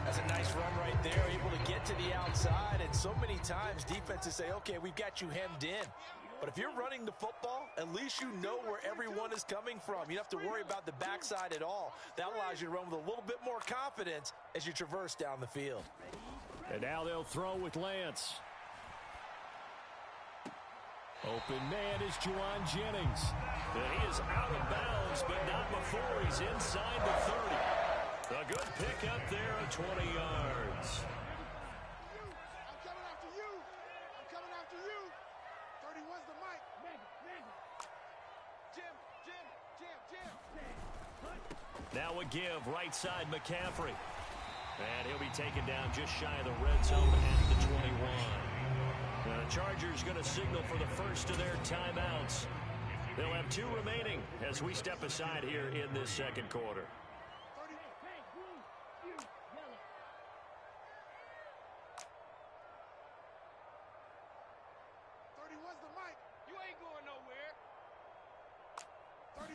That's a nice run right there, able to get to the outside. And so many times defenses say, okay, we've got you hemmed in. But if you're running the football, at least you know where everyone is coming from. You don't have to worry about the backside at all. That allows you to run with a little bit more confidence as you traverse down the field. And now they'll throw with Lance. Open man is Juwan Jennings. And he is out of bounds, but not before he's inside the 30. A good pickup there of 20 yards. I'm coming after you. I'm coming after you. 31's the mic. Jim. Now a give, right side McCaffrey. And he'll be taken down just shy of the red zone at the 21. The Chargers going to signal for the first of their timeouts. They'll have 2 remaining as we step aside here in this second quarter. 31's the mic. You ain't going nowhere. 30.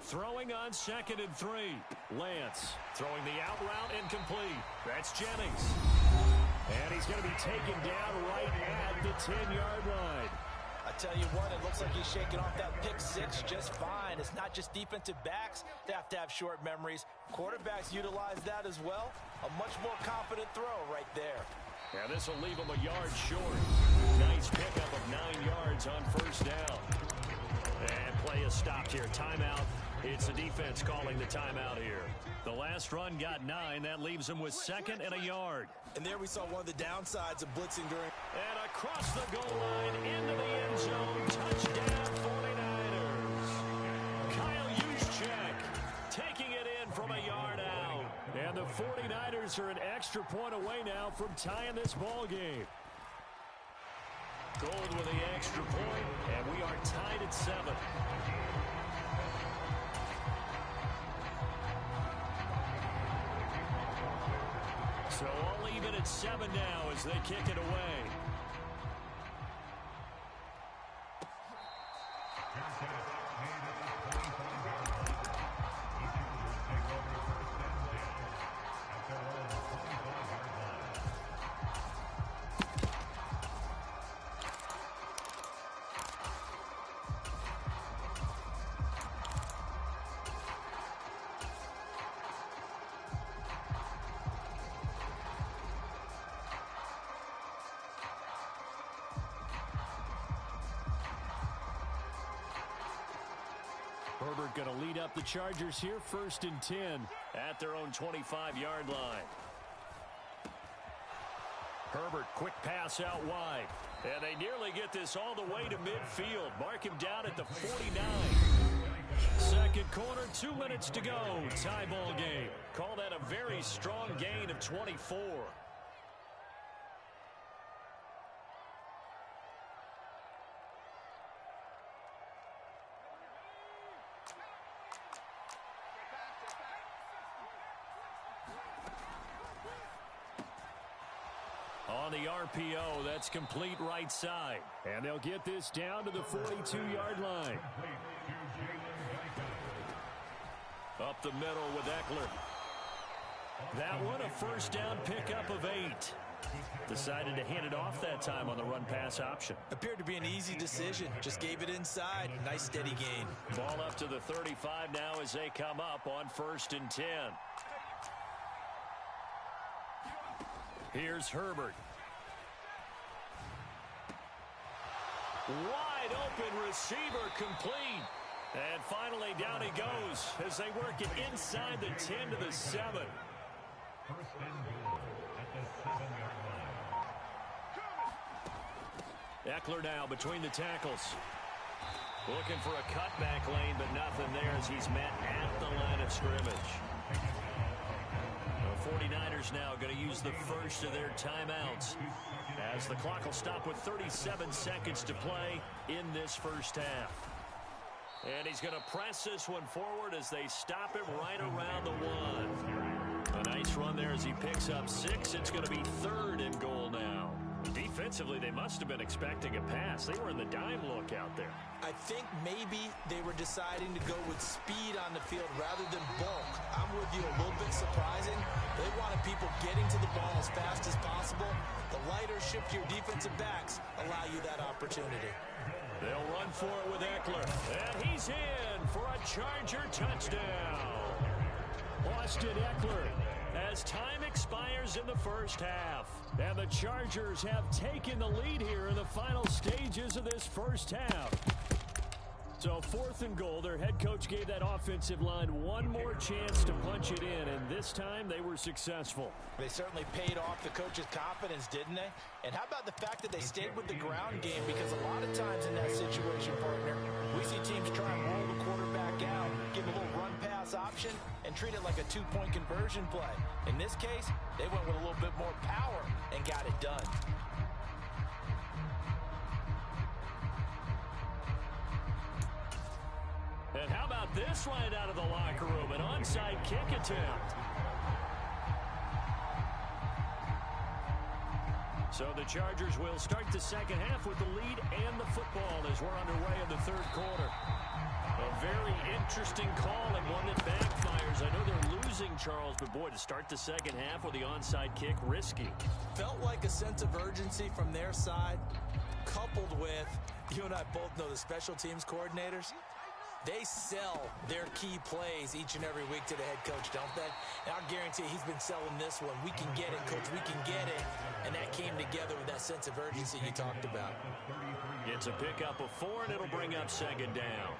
Throwing on 2nd and 3. Lance throwing the out route incomplete. That's Jennings. And he's going to be taken down right at the 10-yard line. I tell you what, it looks like he's shaking off that pick 6 just fine. It's not just defensive backs that have to have short memories. Quarterbacks utilize that as well. A much more confident throw right there. And this will leave him a yard short. Nice pickup of 9 yards on first down. And play is stopped here. Timeout. It's the defense calling the timeout here. The last run got 9. That leaves him with 2nd and a yard. And there we saw one of the downsides of blitzing during. And across the goal line into the end zone. Touchdown 49ers. Kyle Juszczyk taking it in from a yard out. And the 49ers are an extra point away now from tying this ball game. Gold with the extra point, and we are tied at 7. So all even at 7 now as they kick it away. Herbert going to lead up the Chargers here, 1st and 10. At their own 25-yard line. Herbert, quick pass out wide. And they nearly get this all the way to midfield. Mark him down at the 49. Second quarter, 2 minutes to go. Tie ball game. Call that a very strong gain of 24. On the RPO, that's complete right side. And they'll get this down to the 42-yard line. Up the middle with Eckler. That one a first down pickup of 8. Decided to hand it off that time on the run-pass option. Appeared to be an easy decision. Just gave it inside. Nice steady gain. Ball up to the 35 now as they come up on 1st and 10. Here's Herbert. Wide open receiver complete. And finally down he goes as they work it inside the 10 to the 7. First and goal at the 7-yard line. Eckler now between the tackles. Looking for a cutback lane, but nothing there as he's met at the line of scrimmage. The 49ers now going to use the first of their timeouts as the clock will stop with 37 seconds to play in this first half. And he's going to press this one forward as they stop him right around the 1. A nice run there as he picks up 6. It's going to be 3rd and goal now. Defensively, they must have been expecting a pass. They were in the dime look out there. I think maybe they were deciding to go with speed on the field rather than bulk. I'm with you, a little bit surprising. They wanted people getting to the ball as fast as possible. The lighter, shiftier defensive backs allow you that opportunity. They'll run for it with Eckler. And he's in for a Charger touchdown. Austin Eckler, as time expires in the first half. And the Chargers have taken the lead here in the final stages of this first half. So 4th and goal, their head coach gave that offensive line one more chance to punch it in, and this time they were successful. They certainly paid off the coach's confidence, didn't they? And how about the fact that they stayed with the ground game? Because a lot of times in that situation, partner, we see teams try and roll the quarterback out, give a little run-pass option, and treat it like a 2-point conversion play. In this case, they went with a little bit more power and got it done. And how about this right out of the locker room? An onside kick attempt. So the Chargers will start the second half with the lead and the football as we're underway in the 3rd quarter. A very interesting call and one that backfires. I know they're losing, Charles, but boy, to start the second half with the onside kick, risky. Felt like a sense of urgency from their side, coupled with, you and I both know the special teams coordinators. They sell their key plays each and every week to the head coach, don't they? And I'll guarantee he's been selling this one. We can get it, coach, we can get it. And that came together with that sense of urgency you talked about. It's a pickup of 4, and it'll bring up 2nd down.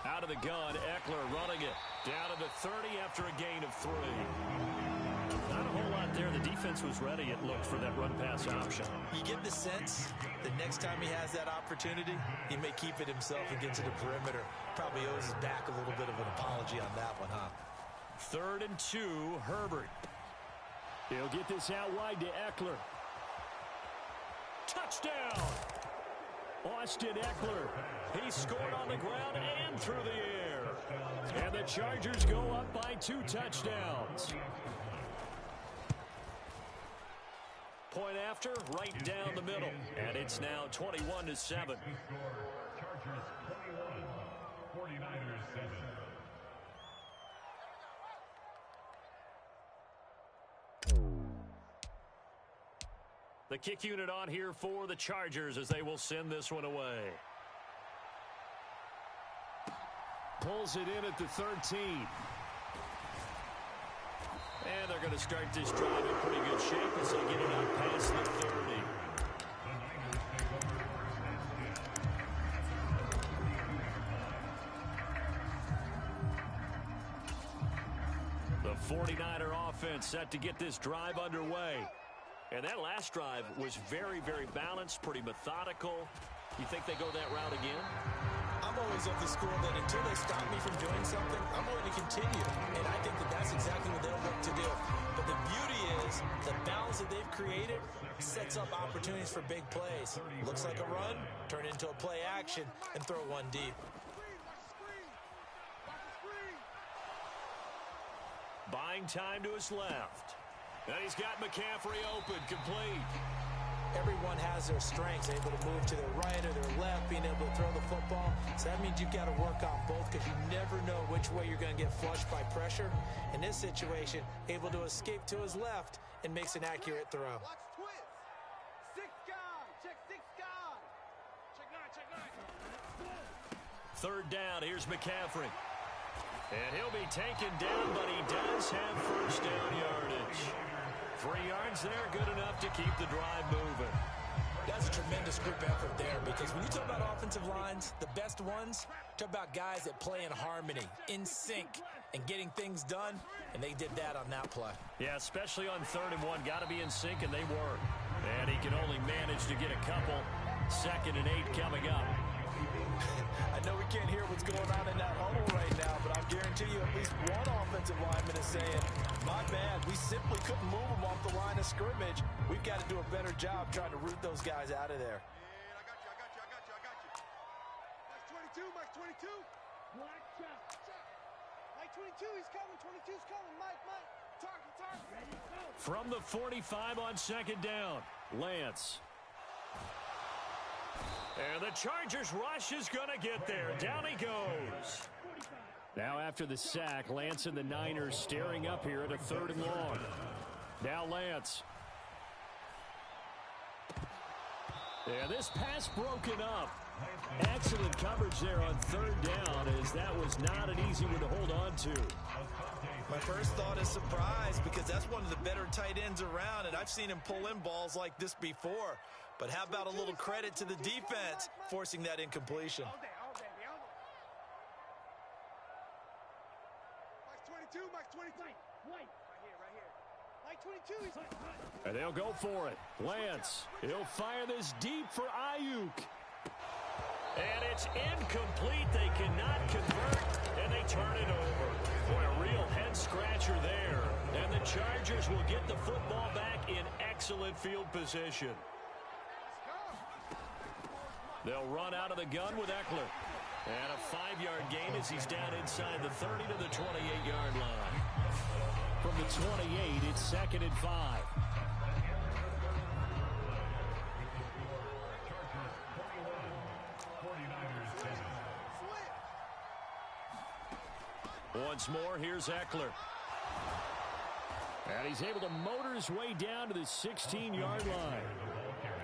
Out of the gun, Eckler running it. Down to the 30 after a gain of 3. Not a whole lot there. The defense was ready, it looked, for that run-pass option. You get the sense the next time he has that opportunity, he may keep it himself and get to the perimeter. Probably owes his back a little bit of an apology on that one, huh? 3rd and 2, Herbert. He'll get this out wide to Eckler. Touchdown! Austin Eckler. He scored on the ground and through the air. And the Chargers go up by 2 touchdowns. Point after, right down the middle. And it's now 21-7. Chargers 21, 49ers 7. The kick unit on here for the Chargers as they will send this one away. Pulls it in at the 13. And they're going to start this drive in pretty good shape as they get it up past the 30. The 49er offense set to get this drive underway. And that last drive was very, very balanced, pretty methodical. You think they go that route again? I'm always of the school that until they stop me from doing something, I'm going to continue. And I think that that's exactly what they'll look to do. But the beauty is the balance that they've created sets up opportunities for big plays. Looks like a run, turn it into a play action, and throw one deep. Buying time to his left. And he's got McCaffrey open, complete. Everyone has their strengths, able to move to their right or their left, being able to throw the football. So that means you've got to work on both because you never know which way you're going to get flushed by pressure. In this situation, able to escape to his left and makes an accurate throw. Watch twist. 6 guys. Check 6 guys. Check 9. 3rd down, here's McCaffrey. And he'll be taken down, but he does have first down yardage. 3 yards there, good enough to keep the drive moving. That's a tremendous group effort there because when you talk about offensive lines, the best ones, talk about guys that play in harmony, in sync, and getting things done, and they did that on that play. Yeah, especially on 3rd and 1, got to be in sync, and they were. And he can only manage to get a couple. 2nd and 8 coming up. I know we can't hear what's going on in that huddle right now, but I'll guarantee you at least one offensive lineman is saying, my bad, we simply couldn't move them off the line of scrimmage. We've got to do a better job trying to root those guys out of there. Yeah, I got you. Max 22, Max 22. Black chop. Mike 22, he's coming. 22's coming. Mike. Target. Ready, go. From the 45 on second down, Lance. And the Chargers rush is going to get there. Down he goes. Now after the sack, Lance and the Niners staring up here at a 3rd and long. Now Lance. And this pass broken up. Excellent coverage there on 3rd down, as that was not an easy one to hold on to. My first thought is surprise, because that's one of the better tight ends around, and I've seen him pull in balls like this before. But how about a little credit to the defense forcing that incompletion? All day. Max 22. White. Right here. Mike 22, he's And they'll go for it. Lance, he'll fire this deep for Ayuk. And it's incomplete. They cannot convert, and they turn it over. Boy, a real head-scratcher there. And the Chargers will get the football back in excellent field position. They'll run out of the gun with Eckler. And a 5-yard gain as he's down inside the 30 to the 28-yard line. From the 28, it's 2nd and 5. Once more, here's Eckler. And he's able to motor his way down to the 16-yard line.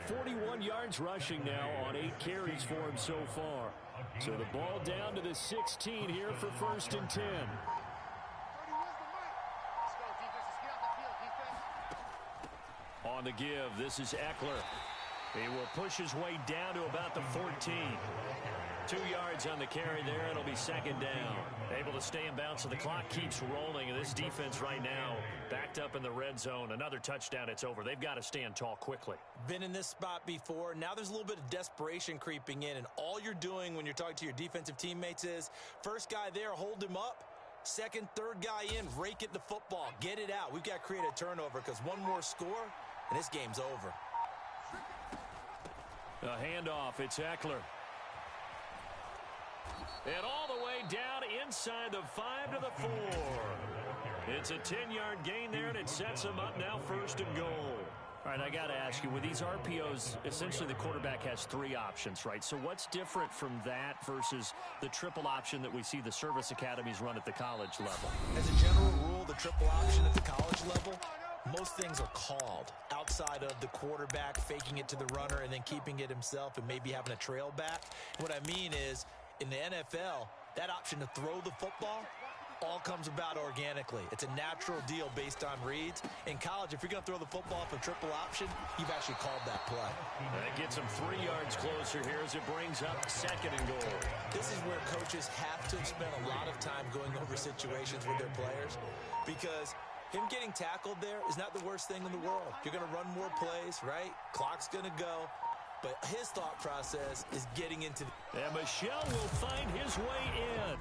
41 yards rushing now on 8 carries for him so far. So the ball down to the 16 here for 1st and 10. On the give, this is Eckler. He will push his way down to about the 14. 2 yards on the carry there. It'll be 2nd down. Able to stay in bounds, so the clock keeps rolling. And this defense right now backed up in the red zone. Another touchdown, it's over. They've got to stand tall quickly. Been in this spot before. Now there's a little bit of desperation creeping in. And all you're doing when you're talking to your defensive teammates is, first guy there, hold him up. Second, third guy in, rake at the football. Get it out. We've got to create a turnover, because one more score, and this game's over. A handoff. It's Eckler. And all the way down inside the 5 to the 4. It's a 10-yard gain there, and it sets them up now 1st and goal. All right, I got to ask you, with these RPOs, essentially the quarterback has 3 options, right? So what's different from that versus the triple option that we see the service academies run at the college level? As a general rule, the triple option at the college level, most things are called outside of the quarterback faking it to the runner and then keeping it himself and maybe having a trail back. What I mean is, in the NFL, that option to throw the football all comes about organically. It's a natural deal based on reads. In college, if you're going to throw the football for triple option, you've actually called that play. That gets them 3 yards closer here as it brings up 2nd and goal. This is where coaches have to spend a lot of time going over situations with their players, because him getting tackled there is not the worst thing in the world. You're going to run more plays, right? Clock's going to go. But his thought process is getting into and Michel will find his way in.